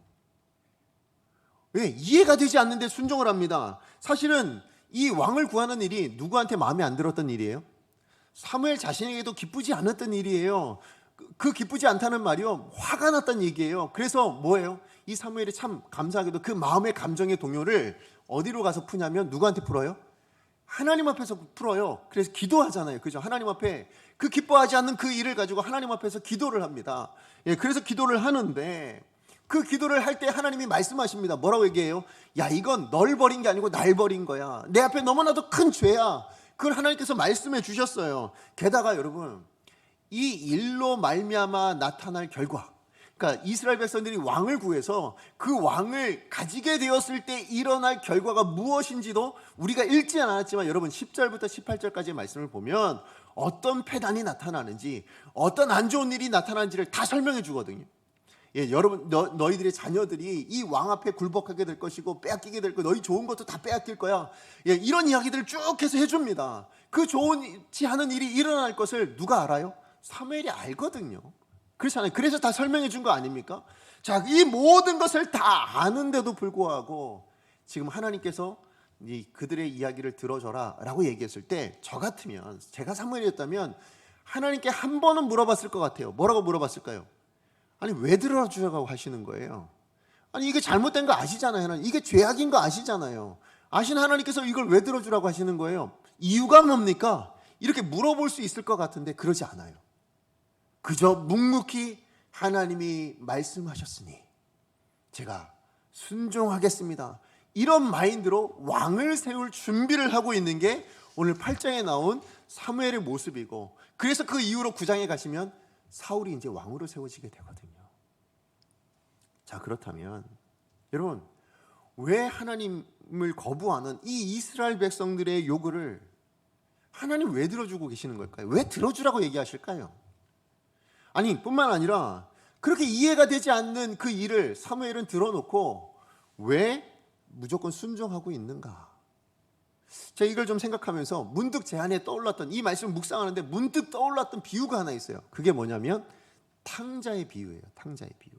왜? 이해가 되지 않는데 순종을 합니다. 사실은 이 왕을 구하는 일이 누구한테 마음에 안 들었던 일이에요? 사무엘 자신에게도 기쁘지 않았던 일이에요. 그 기쁘지 않다는 말이요, 화가 났다는 얘기예요. 그래서 뭐예요? 이 사무엘이 참 감사하게도 그 마음의 감정의 동요를 어디로 가서 푸냐면 누구한테 풀어요? 하나님 앞에서 풀어요. 그래서 기도하잖아요. 그죠? 하나님 앞에 그 기뻐하지 않는 그 일을 가지고 하나님 앞에서 기도를 합니다. 예, 그래서 기도를 하는데 그 기도를 할 때 하나님이 말씀하십니다. 뭐라고 얘기해요? 야, 이건 널 버린 게 아니고 날 버린 거야. 내 앞에 너무나도 큰 죄야. 그걸 하나님께서 말씀해 주셨어요. 게다가 여러분, 이 일로 말미암아 나타날 결과, 그러니까 이스라엘 백성들이 왕을 구해서 그 왕을 가지게 되었을 때 일어날 결과가 무엇인지도 우리가 읽지 않았지만 여러분 10절부터 18절까지의 말씀을 보면 어떤 패단이 나타나는지, 어떤 안 좋은 일이 나타나는지를 다 설명해 주거든요. 예, 여러분, 너희들의 자녀들이 이 왕 앞에 굴복하게 될 것이고 빼앗기게 될 거, 너희 좋은 것도 다 빼앗길 거야. 예, 이런 이야기들을 쭉 해서 해줍니다. 그 좋지 않은 일이 일어날 것을 누가 알아요? 사무엘이 알거든요. 그렇잖아요. 그래서 다 설명해 준 거 아닙니까? 자, 이 모든 것을 다 아는데도 불구하고 지금 하나님께서 그들의 이야기를 들어줘라 라고 얘기했을 때, 저 같으면, 제가 사무엘이었다면 하나님께 한 번은 물어봤을 것 같아요. 뭐라고 물어봤을까요? 아니, 왜 들어주라고 하시는 거예요? 아니, 이게 잘못된 거 아시잖아요. 하나님. 이게 죄악인 거 아시잖아요. 아신 하나님께서 이걸 왜 들어주라고 하시는 거예요? 이유가 뭡니까? 이렇게 물어볼 수 있을 것 같은데 그러지 않아요. 그저 묵묵히 하나님이 말씀하셨으니 제가 순종하겠습니다. 이런 마인드로 왕을 세울 준비를 하고 있는 게 오늘 8장에 나온 사무엘의 모습이고, 그래서 그 이후로 9장에 가시면 사울이 이제 왕으로 세워지게 되거든요. 자, 그렇다면 여러분, 왜 하나님을 거부하는 이 이스라엘 백성들의 요구를 하나님 왜 들어주고 계시는 걸까요? 왜 들어주라고 얘기하실까요? 아니, 뿐만 아니라 그렇게 이해가 되지 않는 그 일을 사무엘은 들어놓고 왜 무조건 순종하고 있는가? 제가 이걸 좀 생각하면서 문득 제 안에 떠올랐던, 이 말씀을 묵상하는데 문득 떠올랐던 비유가 하나 있어요. 그게 뭐냐면 탕자의 비유예요. 탕자의 비유.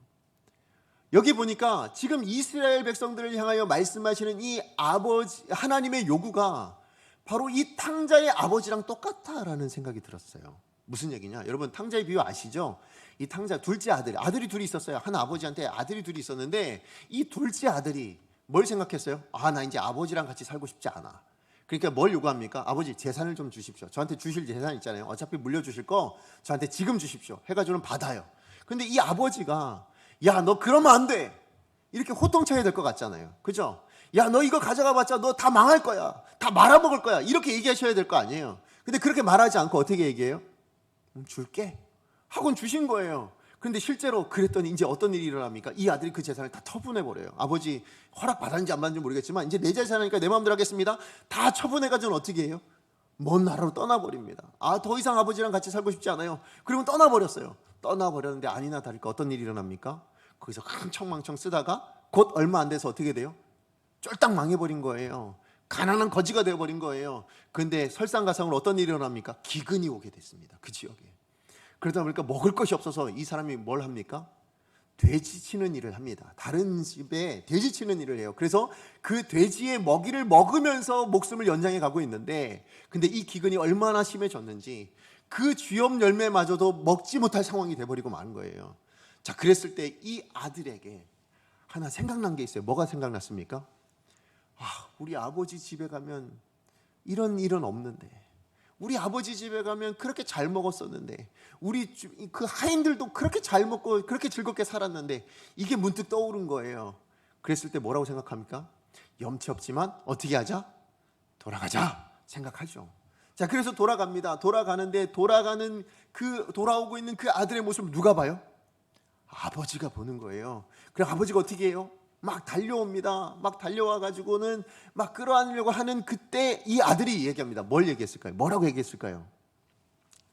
여기 보니까 지금 이스라엘 백성들을 향하여 말씀하시는 이 아버지 하나님의 요구가 바로 이 탕자의 아버지랑 똑같다라는 생각이 들었어요. 무슨 얘기냐? 여러분 탕자의 비유 아시죠? 이 탕자 둘째 아들이 둘이 있었어요. 한 아버지한테 아들이 둘이 있었는데 이 둘째 아들이 뭘 생각했어요? 나 이제 아버지랑 같이 살고 싶지 않아. 그러니까 뭘 요구합니까? 아버지 재산을 좀 주십시오. 저한테 주실 재산 있잖아요. 어차피 물려주실 거 저한테 지금 주십시오. 해가지고는 받아요. 근데 이 아버지가 야, 너 그러면 안 돼. 이렇게 호통쳐야 될 것 같잖아요. 그죠? 야, 너 이거 가져가 봤자 너 다 망할 거야. 다 말아먹을 거야. 이렇게 얘기하셔야 될 거 아니에요. 근데 그렇게 말하지 않고 어떻게 얘기해요? 줄게. 하고는 주신 거예요. 그런데 실제로 그랬더니 이제 어떤 일이 일어납니까? 이 아들이 그 재산을 다 처분해버려요. 아버지 허락 받았는지 안 받았는지 모르겠지만 이제 내 재산이니까 내 마음대로 하겠습니다. 다 처분해가지고는 어떻게 해요? 먼 나라로 떠나버립니다. 더 이상 아버지랑 같이 살고 싶지 않아요. 그리고 떠나버렸어요. 떠나버렸는데 아니나 다를까 어떤 일이 일어납니까? 거기서 흥청망청 쓰다가 곧 얼마 안 돼서 어떻게 돼요? 쫄딱 망해버린 거예요. 가난한 거지가 되어버린 거예요. 그런데 설상가상으로 어떤 일이 일어납니까? 기근이 오게 됐습니다. 그 지역에. 그러다 보니까 먹을 것이 없어서 이 사람이 뭘 합니까? 돼지 치는 일을 합니다. 다른 집에 돼지 치는 일을 해요. 그래서 그 돼지의 먹이를 먹으면서 목숨을 연장해 가고 있는데, 근데 이 기근이 얼마나 심해졌는지 그 쥐염 열매마저도 먹지 못할 상황이 돼버리고 마는 거예요. 자, 그랬을 때 이 아들에게 하나 생각난 게 있어요. 뭐가 생각났습니까? 우리 아버지 집에 가면 이런 일은 없는데, 우리 아버지 집에 가면 그렇게 잘 먹었었는데, 우리 그 하인들도 그렇게 잘 먹고 그렇게 즐겁게 살았는데, 이게 문득 떠오른 거예요. 그랬을 때 뭐라고 생각합니까? 염치 없지만 어떻게 하자? 돌아가자 생각하죠. 자, 그래서 돌아갑니다. 돌아가는데 돌아오고 있는 그 아들의 모습을 누가 봐요? 아버지가 보는 거예요. 그럼 아버지가 어떻게 해요? 막 달려옵니다. 막 달려와 가지고는 막 끌어안으려고 하는 그때 이 아들이 얘기합니다. 뭘 얘기했을까요? 뭐라고 얘기했을까요?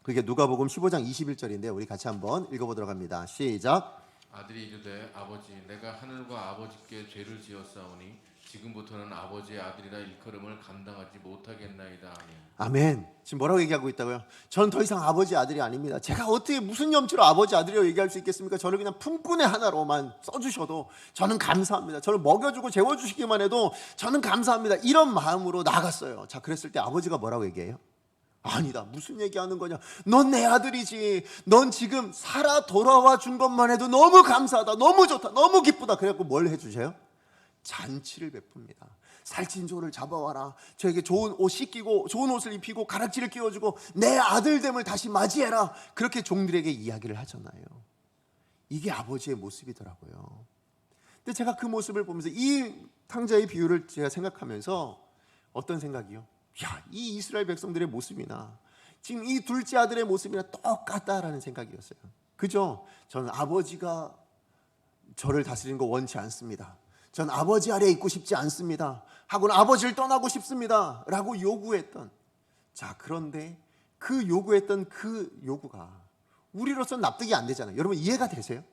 그게 누가복음 15장 21절인데요. 우리 같이 한번 읽어보도록 합니다. 시작. 아들이 이르되 아버지 내가 하늘과 아버지께 죄를 지었사오니 지금부터는 아버지의 아들이라 일컬음을 감당하지 못하겠나이다. 아멘. 지금 뭐라고 얘기하고 있다고요? 전 더 이상 아버지 아들이 아닙니다. 제가 어떻게 무슨 염치로 아버지 아들이라고 얘기할 수 있겠습니까? 저를 그냥 품꾼의 하나로만 써주셔도 저는 감사합니다. 저를 먹여주고 재워주시기만 해도 저는 감사합니다. 이런 마음으로 나갔어요. 자, 그랬을 때 아버지가 뭐라고 얘기해요? 아니다. 무슨 얘기하는 거냐? 넌 내 아들이지. 넌 지금 살아 돌아와 준 것만 해도 너무 감사하다. 너무 좋다. 너무 기쁘다. 그래갖고 뭘 해주세요? 잔치를 베풉니다. 살찐 조를 잡아와라. 저에게 좋은 옷 씻기고 좋은 옷을 입히고 가락지를 끼워주고 내 아들됨을 다시 맞이해라. 그렇게 종들에게 이야기를 하잖아요. 이게 아버지의 모습이더라고요. 근데 제가 그 모습을 보면서 이 탕자의 비유를 제가 생각하면서 어떤 생각이요? 야, 이 이스라엘 백성들의 모습이나 지금 이 둘째 아들의 모습이나 똑같다라는 생각이었어요. 그죠? 저는 아버지가 저를 다스리는 거 원치 않습니다. 전 아버지 아래에 있고 싶지 않습니다. 하고는 아버지를 떠나고 싶습니다. 라고 요구했던, 자, 그런데 그 요구했던 그 요구가 우리로서는 납득이 안 되잖아요. 여러분 이해가 되세요?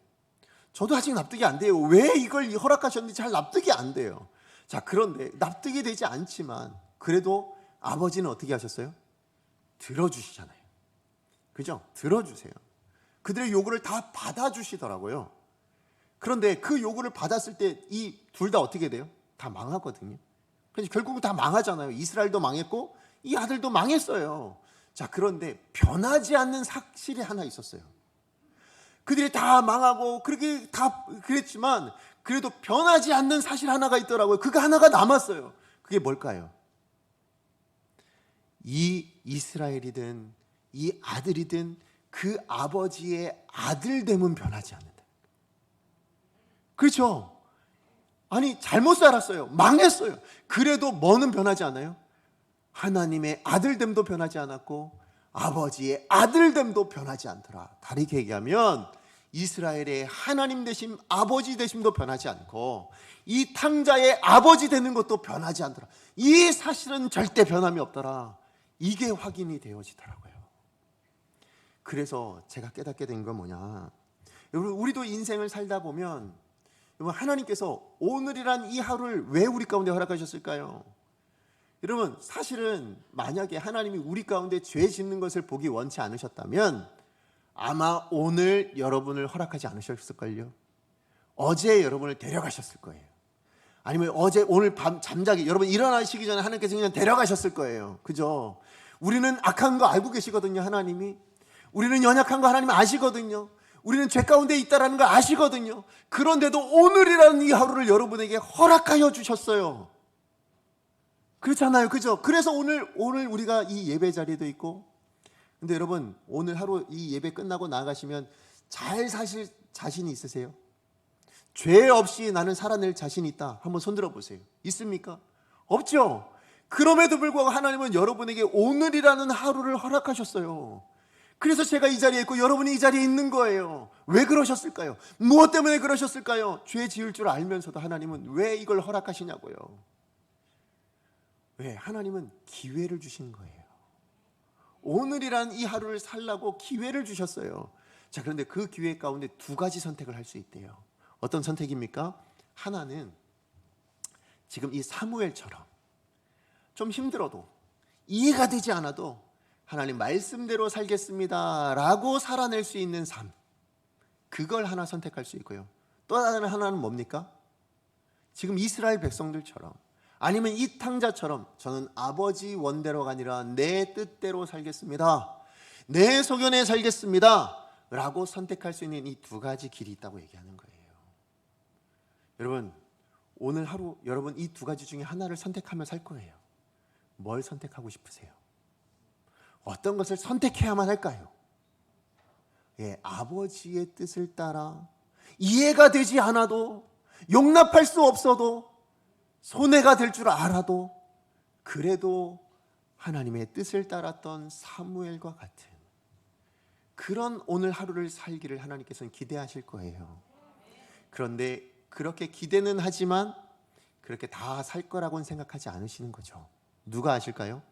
저도 아직 납득이 안 돼요. 왜 이걸 허락하셨는지 잘 납득이 안 돼요. 자, 그런데 납득이 되지 않지만 그래도 아버지는 어떻게 하셨어요? 들어주시잖아요. 그죠? 들어주세요. 그들의 요구를 다 받아주시더라고요. 그런데 그 요구를 받았을 때 이 둘 다 어떻게 돼요? 다 망하거든요. 그래서 결국은 다 망하잖아요. 이스라엘도 망했고 이 아들도 망했어요. 자, 그런데 변하지 않는 사실이 하나 있었어요. 그들이 다 망하고 그렇게 다 그랬지만 그래도 변하지 않는 사실 하나가 있더라고요. 그거 하나가 남았어요. 그게 뭘까요? 이 이스라엘이든 이 아들이든 그 아버지의 아들됨은 변하지 않는다. 그렇죠? 아니, 잘못 살았어요. 망했어요. 그래도 뭐는 변하지 않아요? 하나님의 아들됨도 변하지 않았고 아버지의 아들됨도 변하지 않더라. 다르게 얘기하면 이스라엘의 하나님 되심, 아버지 되심도 변하지 않고 이 탕자의 아버지 되는 것도 변하지 않더라. 이 사실은 절대 변함이 없더라. 이게 확인이 되어지더라고요. 그래서 제가 깨닫게 된 건 뭐냐, 여러분, 우리도 인생을 살다 보면 하나님께서 오늘이란 이 하루를 왜 우리 가운데 허락하셨을까요? 여러분, 사실은 만약에 하나님이 우리 가운데 죄 짓는 것을 보기 원치 않으셨다면 아마 오늘 여러분을 허락하지 않으셨을걸요. 어제 여러분을 데려가셨을 거예요. 아니면 오늘 밤 잠자기 여러분 일어나시기 전에 하나님께서 그냥 데려가셨을 거예요. 그죠? 우리는 악한 거 알고 계시거든요. 하나님이. 우리는 연약한 거 하나님 아시거든요. 우리는 죄 가운데 있다라는 걸 아시거든요. 그런데도 오늘이라는 이 하루를 여러분에게 허락하여 주셨어요. 그렇잖아요. 그죠? 그래서 오늘 우리가 이 예배 자리에도 있고, 근데 여러분 오늘 하루 이 예배 끝나고 나가시면 잘 사실 자신이 있으세요? 죄 없이 나는 살아낼 자신이 있다. 한번 손들어 보세요. 있습니까? 없죠? 그럼에도 불구하고 하나님은 여러분에게 오늘이라는 하루를 허락하셨어요. 그래서 제가 이 자리에 있고 여러분이 이 자리에 있는 거예요. 왜 그러셨을까요? 무엇 때문에 그러셨을까요? 죄 지을 줄 알면서도 하나님은 왜 이걸 허락하시냐고요. 왜? 하나님은 기회를 주신 거예요. 오늘이란 이 하루를 살라고 기회를 주셨어요. 자, 그런데 그 기회 가운데 두 가지 선택을 할 수 있대요. 어떤 선택입니까? 하나는 지금 이 사무엘처럼 좀 힘들어도 이해가 되지 않아도 하나님 말씀대로 살겠습니다 라고 살아낼 수 있는 삶, 그걸 하나 선택할 수 있고요. 또 다른 하나는 뭡니까? 지금 이스라엘 백성들처럼, 아니면 이 탕자처럼 저는 아버지 원대로가 아니라 내 뜻대로 살겠습니다, 내 소견에 살겠습니다 라고 선택할 수 있는 이 두 가지 길이 있다고 얘기하는 거예요. 여러분, 오늘 하루 여러분 이 두 가지 중에 하나를 선택하며 살 거예요. 뭘 선택하고 싶으세요? 어떤 것을 선택해야만 할까요? 예, 아버지의 뜻을 따라 이해가 되지 않아도, 용납할 수 없어도, 손해가 될 줄 알아도 그래도 하나님의 뜻을 따랐던 사무엘과 같은 그런 오늘 하루를 살기를 하나님께서는 기대하실 거예요. 그런데 그렇게 기대는 하지만 그렇게 다 살 거라고는 생각하지 않으시는 거죠. 누가 아실까요?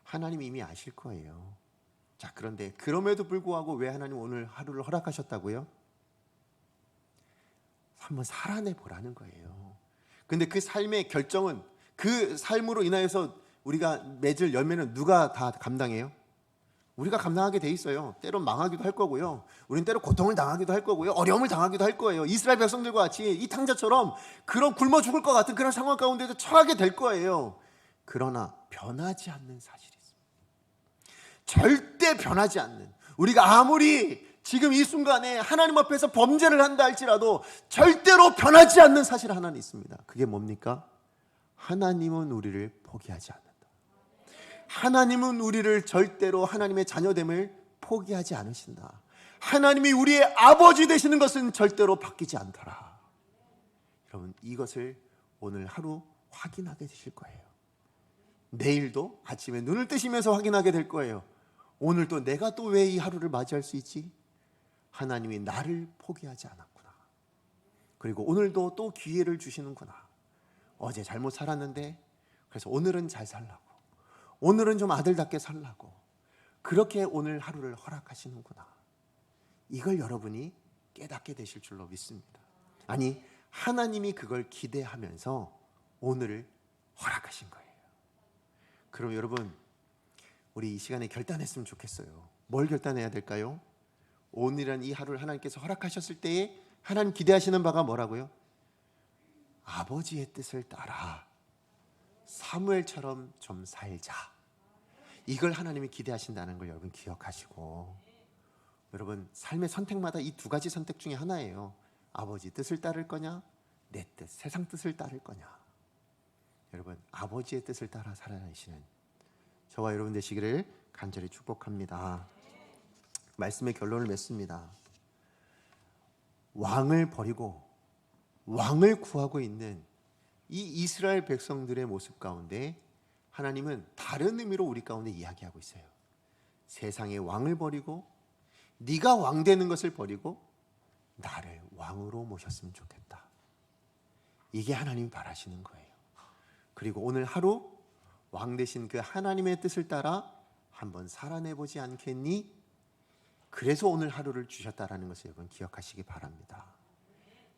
하나님이 이미 아실 거예요. 자, 그런데 그럼에도 불구하고 왜 하나님 오늘 하루를 허락하셨다고요? 한번 살아내 보라는 거예요. 근데 그 삶의 결정은, 그 삶으로 인하여서 우리가 맺을 열매는 누가 다 감당해요? 우리가 감당하게 돼 있어요. 때론 망하기도 할 거고요. 우리는 때로 고통을 당하기도 할 거고요. 어려움을 당하기도 할 거예요. 이스라엘 백성들과 같이 이 탕자처럼 그런 굶어 죽을 것 같은 그런 상황 가운데도 처하게 될 거예요. 그러나 변하지 않는 사실이 있습니다. 절대 변하지 않는, 우리가 아무리 지금 이 순간에 하나님 앞에서 범죄를 한다 할지라도 절대로 변하지 않는 사실 하나는 있습니다. 그게 뭡니까? 하나님은 우리를 포기하지 않는다. 하나님은 우리를 절대로 하나님의 자녀됨을 포기하지 않으신다. 하나님이 우리의 아버지 되시는 것은 절대로 바뀌지 않더라. 여러분, 이것을 오늘 하루 확인하게 되실 거예요. 내일도 아침에 눈을 뜨시면서 확인하게 될 거예요. 오늘 또 내가 또 왜 이 하루를 맞이할 수 있지? 하나님이 나를 포기하지 않았구나. 그리고 오늘도 또 기회를 주시는구나. 어제 잘못 살았는데 그래서 오늘은 잘 살라고, 오늘은 좀 아들답게 살라고, 그렇게 오늘 하루를 허락하시는구나. 이걸 여러분이 깨닫게 되실 줄로 믿습니다. 아니, 하나님이 그걸 기대하면서 오늘을 허락하신 거예요. 그럼 여러분, 우리 이 시간에 결단했으면 좋겠어요. 뭘 결단해야 될까요? 오늘이란 이 하루를 하나님께서 허락하셨을 때에 하나님 기대하시는 바가 뭐라고요? 아버지의 뜻을 따라 사무엘처럼 좀 살자. 이걸 하나님이 기대하신다는 걸 여러분 기억하시고, 여러분 삶의 선택마다 이 두 가지 선택 중에 하나예요. 아버지 뜻을 따를 거냐, 내 뜻, 세상 뜻을 따를 거냐. 여러분, 아버지의 뜻을 따라 살아내시는 저와 여러분 되시기를 간절히 축복합니다. 말씀의 결론을 맺습니다. 왕을 버리고 왕을 구하고 있는 이 이스라엘 백성들의 모습 가운데 하나님은 다른 의미로 우리 가운데 이야기하고 있어요. 세상의 왕을 버리고 네가 왕 되는 것을 버리고 나를 왕으로 모셨으면 좋겠다. 이게 하나님이 바라시는 거예요. 그리고 오늘 하루 왕 되신 그 하나님의 뜻을 따라 한번 살아내보지 않겠니? 그래서 오늘 하루를 주셨다라는 것을 여러분 기억하시기 바랍니다.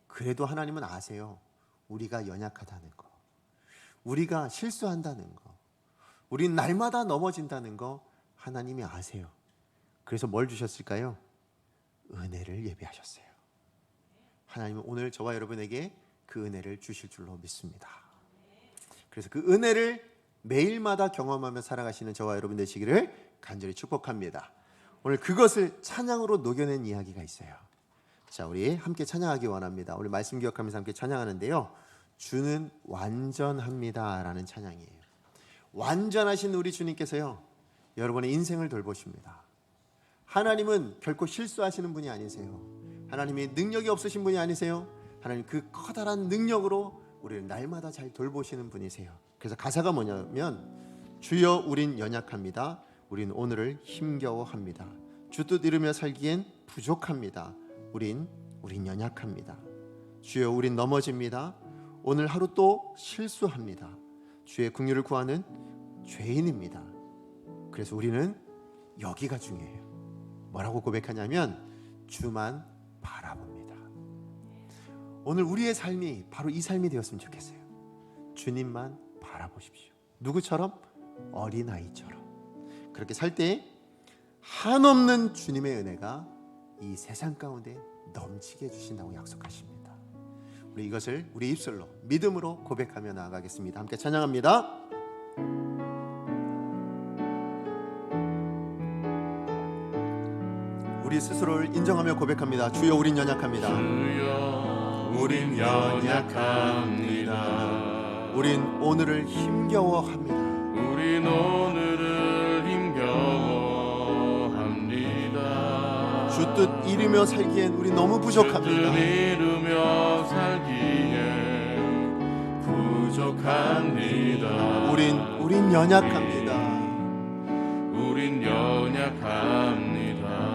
그래도 하나님은 아세요. 우리가 연약하다는 거, 우리가 실수한다는 거, 우린 날마다 넘어진다는 거 하나님이 아세요. 그래서 뭘 주셨을까요? 은혜를 예비하셨어요. 하나님은 오늘 저와 여러분에게 그 은혜를 주실 줄로 믿습니다. 그래서 그 은혜를 매일마다 경험하며 살아가시는 저와 여러분 되시기를 간절히 축복합니다. 오늘 그것을 찬양으로 녹여낸 이야기가 있어요. 자, 우리 함께 찬양하기 원합니다. 우리 말씀 기억하면서 함께 찬양하는데요, 주는 완전합니다 라는 찬양이에요. 완전하신 우리 주님께서요, 여러분의 인생을 돌보십니다. 하나님은 결코 실수하시는 분이 아니세요. 하나님이 능력이 없으신 분이 아니세요. 하나님 그 커다란 능력으로 우리를 날마다 잘 돌보시는 분이세요. 그래서 가사가 뭐냐면, 주여 우린 연약합니다. 우린 오늘을 힘겨워합니다. 주 뜻 이루며 살기엔 부족합니다. 우린 연약합니다. 주여 우린 넘어집니다. 오늘 하루 또 실수합니다. 주의 긍휼을 구하는 죄인입니다. 그래서 우리는 여기가 중요해요. 뭐라고 고백하냐면, 주만 바라봅니다. 오늘 우리의 삶이 바로 이 삶이 되었으면 좋겠어요. 주님만 바라보십시오. 누구처럼? 어린아이처럼. 그렇게 살 때 한없는 주님의 은혜가 이 세상 가운데 넘치게 해주신다고 약속하십니다. 우리 이것을 우리 입술로 믿음으로 고백하며 나아가겠습니다. 함께 찬양합니다. 우리 스스로를 인정하며 고백합니다. 주여 우린 연약합니다. 주여 우린 연약합니다. 우린 오늘을 힘겨워합니다. 우린 오늘을 힘겨워합니다. 주 뜻 이루며 살기엔 우리 너무 부족합니다. 주 뜻 이루며 살기엔 부족합니다. 우린 연약합니다. 우린 연약합니다.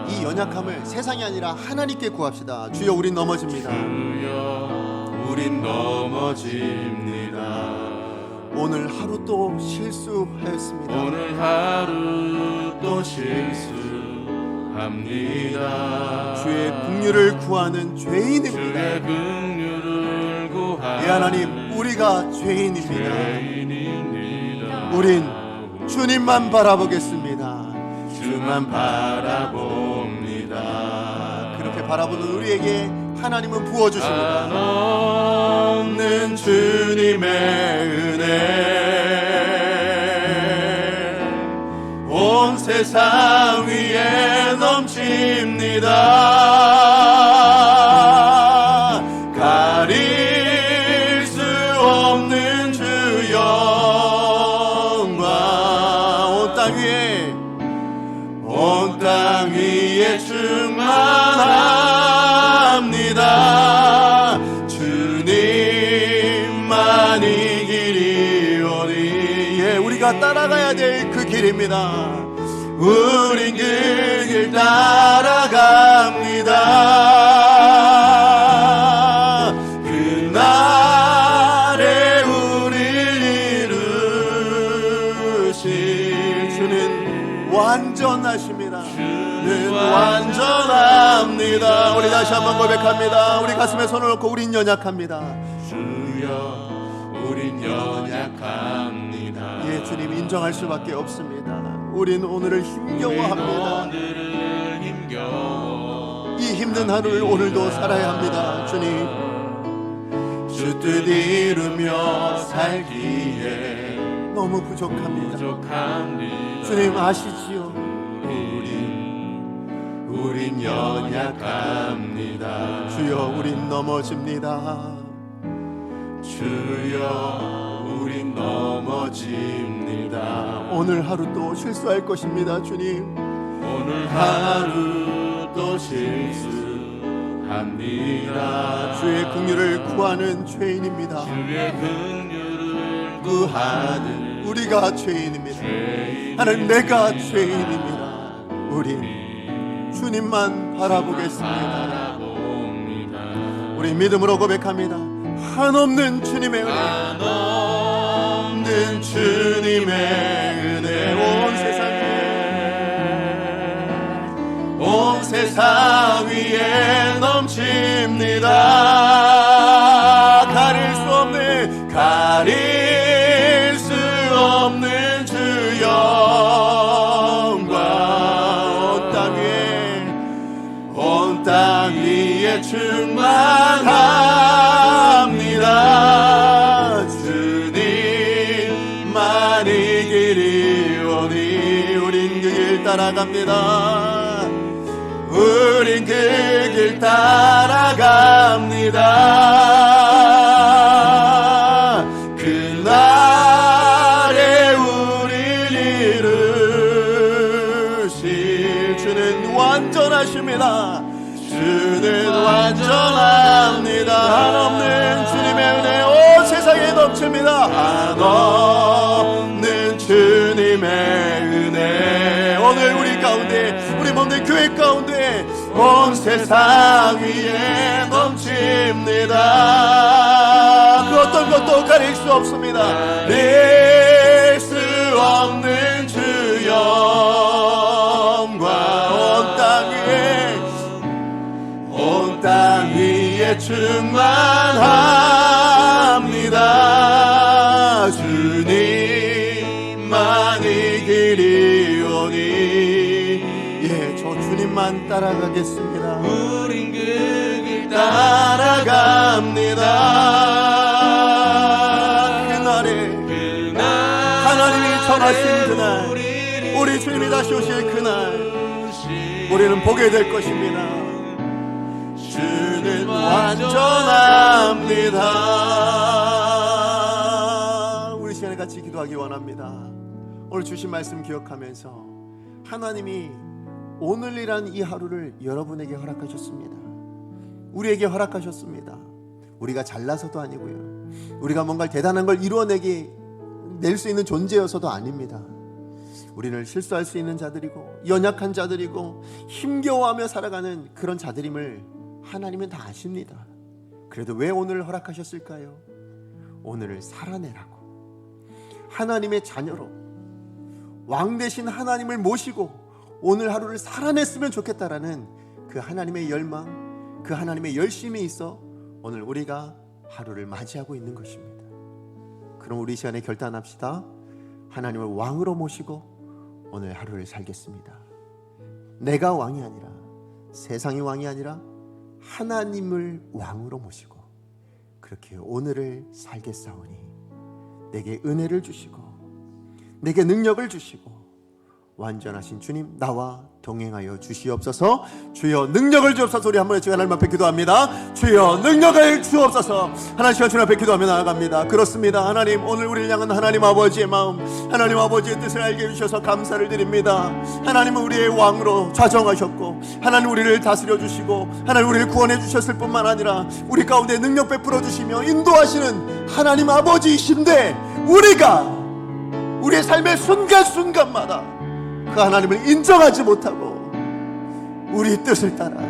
이 연약함을 세상이 아니라 하나님께 구합시다. 주여 우린 넘어집니다. 주여 우린 넘어집니다. 오늘 하루 또 실수하였습니다. 오늘 하루 또 실수합니다. 주의 긍휼을 구하는 죄인입니다. 주의 긍휼을 구하는 예, 하나님 우리가 죄인입니다. 죄인입니다. 우린 주님만 바라보겠습니다. 주만 바라봅니다. 그렇게 바라보는 우리에게 하나님은 부어주십니다. 한없는 주님의 은혜 온 세상 위에 넘칩니다. 가릴 수 없는 주 영광 온 땅 위에 충만합니다. 주님만이 길이오니. 예, 우리가 따라가야 될 그 길입니다. 우린 그 길 따라갑니다. 그날에 우릴 이루실 주는 완전하십니다. 주는 완전합니다. 우리 다시 한번 고백합니다. 우리 가슴에 손을 놓고 우린 연약합니다. 주여 우린 연약합니다. 예, 주님 인정할 수밖에 없습니다. 우린 오늘을 힘겨워합니다. 이 힘든 하루를 오늘도 살아야 합니다. 주님, 주 뜻 이루며 살기에 너무 부족합니다. 부족합니다. 주님 아시지요? 우린 연약합니다. 주여 우린 넘어집니다. 주여 우린 넘어집니다. 오늘 하루 또 실수할 것입니다. 주님, 오늘 하루 또 실수합니다. 주의 긍휼을 구하는 죄인입니다. 주의 긍휼을 구하는 우리가 죄인입니다. 하나님, 내가 죄인입니다. 우린 주님만 바라보겠습니다. 우리 믿음으로 고백합니다. 한없는 주님의 은혜, 한없는 주님의 은혜 온 세상 위에 넘칩니다. 가릴 수 없는 주 충만합니다. 주님만이 길이 오니 우린 그 길 따라갑니다. 우린 그 길 따라갑니다. 그날에 우리를 이루실 주는 완전하십니다. 주는 완전합니다. 한없는 주님의 은혜 온 세상에 넘칩니다. 한없는 주님의 은혜 오늘 우리 가운데 우리 몸된 교회 가운데 온 세상 위에 넘칩니다. 그 어떤 것도 가릴 수 없습니다. 낼 수 없는 주 영광 온 땅 위에 충만합니다. 주님만이 길이 오니 예, 저 주님만 따라가겠습니다. 우린 그 길 따라갑니다. 그날에 하나님이 전하신 그날 우리 주님이 다시 오실 그날 우리는 보게 될 것입니다. 주는 완전합니다. 우리 시간에 같이 기도하기 원합니다. 오늘 주신 말씀 기억하면서 하나님이 오늘이란 이 하루를 여러분에게 허락하셨습니다. 우리에게 허락하셨습니다. 우리가 잘나서도 아니고요, 우리가 뭔가 대단한 걸 낼 수 있는 존재여서도 아닙니다. 우리는 실수할 수 있는 자들이고 연약한 자들이고 힘겨워하며 살아가는 그런 자들임을 하나님은 다 아십니다. 그래도 왜 오늘을 허락하셨을까요? 오늘을 살아내라고, 하나님의 자녀로 왕 되신 하나님을 모시고 오늘 하루를 살아냈으면 좋겠다라는 그 하나님의 열망, 그 하나님의 열심이 있어 오늘 우리가 하루를 맞이하고 있는 것입니다. 그럼 우리 시간에 결단합시다. 하나님을 왕으로 모시고 오늘 하루를 살겠습니다. 내가 왕이 아니라, 세상이 왕이 아니라 하나님을 왕으로 모시고 그렇게 오늘을 살겠사오니 내게 은혜를 주시고 내게 능력을 주시고 완전하신 주님 나와 동행하여 주시옵소서. 주여 능력을 주옵소서. 우리 한번 하나님 앞에 기도합니다. 주여 능력을 주옵소서. 하나님 시간 주님 앞에 기도하며 나아갑니다. 그렇습니다. 하나님, 오늘 우리를 향한 하나님 아버지의 마음, 하나님 아버지의 뜻을 알게 해주셔서 감사를 드립니다. 하나님은 우리의 왕으로 좌정하셨고 하나님 우리를 다스려 주시고 하나님 우리를 구원해 주셨을 뿐만 아니라 우리 가운데 능력 베풀어 주시며 인도하시는 하나님 아버지이신데 우리가 우리의 삶의 순간순간마다 그 하나님을 인정하지 못하고 우리 뜻을 따라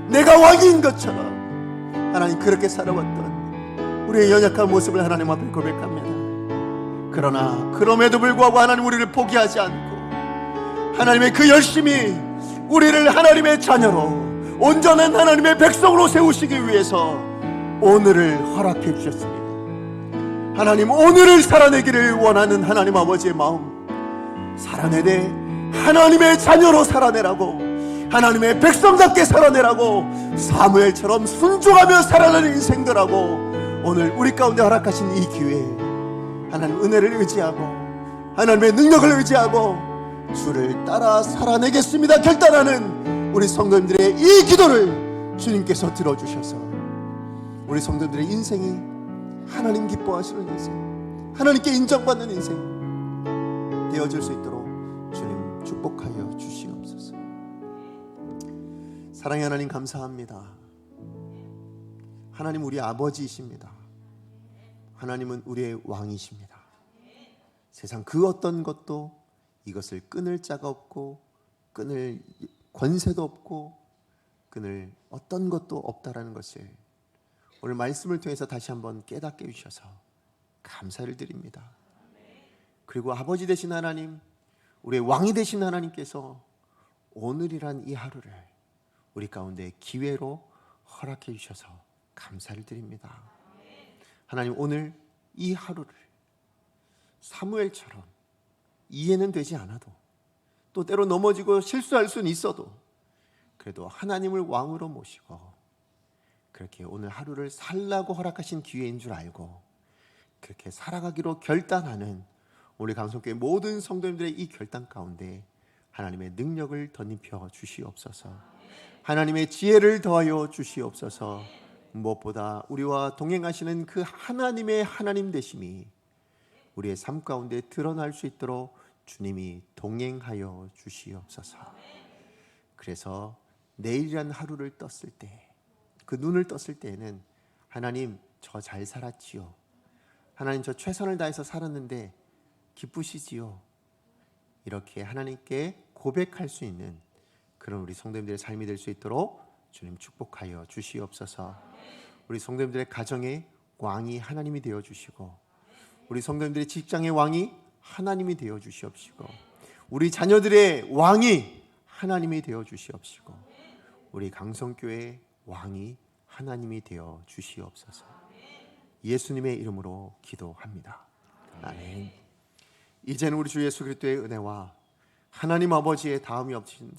내가 왕인 것처럼 하나님 그렇게 살아왔던 우리의 연약한 모습을 하나님 앞에 고백합니다. 그러나 그럼에도 불구하고 하나님 우리를 포기하지 않고 하나님의 그 열심이 우리를 하나님의 자녀로 온전한 하나님의 백성으로 세우시기 위해서 오늘을 허락해 주셨습니다. 하나님 오늘을 살아내기를 원하는 하나님 아버지의 마음, 살아내되 하나님의 자녀로 살아내라고, 하나님의 백성답게 살아내라고, 사무엘처럼 순종하며 살아내는 인생들하고 오늘 우리 가운데 허락하신 이 기회에 하나님 은혜를 의지하고 하나님의 능력을 의지하고 주를 따라 살아내겠습니다 결단하는 우리 성도님들의 이 기도를 주님께서 들어주셔서 우리 성도님들의 인생이 하나님 기뻐하시는 인생, 하나님께 인정받는 인생 되어질 수 있도록 주님 축복하여 주시옵소서. 사랑의 하나님 감사합니다. 하나님 우리 아버지이십니다. 하나님은 우리의 왕이십니다. 세상 그 어떤 것도 이것을 끊을 자가 없고 끊을 권세도 없고 끊을 어떤 것도 없다라는 것을 오늘 말씀을 통해서 다시 한번 깨닫게 해주셔서 감사를 드립니다. 그리고 아버지 되신 하나님, 우리의 왕이 되신 하나님께서 오늘이란 이 하루를 우리 가운데 기회로 허락해 주셔서 감사를 드립니다. 하나님 오늘 이 하루를 사무엘처럼 이해는 되지 않아도 또 때로 넘어지고 실수할 수는 있어도 그래도 하나님을 왕으로 모시고 그렇게 오늘 하루를 살라고 허락하신 기회인 줄 알고 그렇게 살아가기로 결단하는 우리 강성교회 모든 성도님들의 이 결단 가운데 하나님의 능력을 덧입혀 주시옵소서. 하나님의 지혜를 더하여 주시옵소서. 무엇보다 우리와 동행하시는 그 하나님의 하나님 되심이 우리의 삶 가운데 드러날 수 있도록 주님이 동행하여 주시옵소서. 그래서 내일이라는 하루를 떴을 때, 그 눈을 떴을 때에는 하나님 저 잘 살았지요. 하나님 저 최선을 다해서 살았는데 기쁘시지요. 이렇게 하나님께 고백할 수 있는 그런 우리 성도님들의 삶이 될 수 있도록 주님 축복하여 주시옵소서. 우리 성도님들의 가정의 왕이 하나님이 되어 주시고 우리 성도님들의 직장의 왕이 하나님이 되어 주시옵시고 우리 자녀들의 왕이 하나님이 되어 주시옵시고 우리 강성교회의 왕이 하나님이 되어 주시옵소서. 예수님의 이름으로 기도합니다. 아멘. 이제는 우리 주 예수 그리스도의 은혜와 하나님 아버지의 다음이 없으신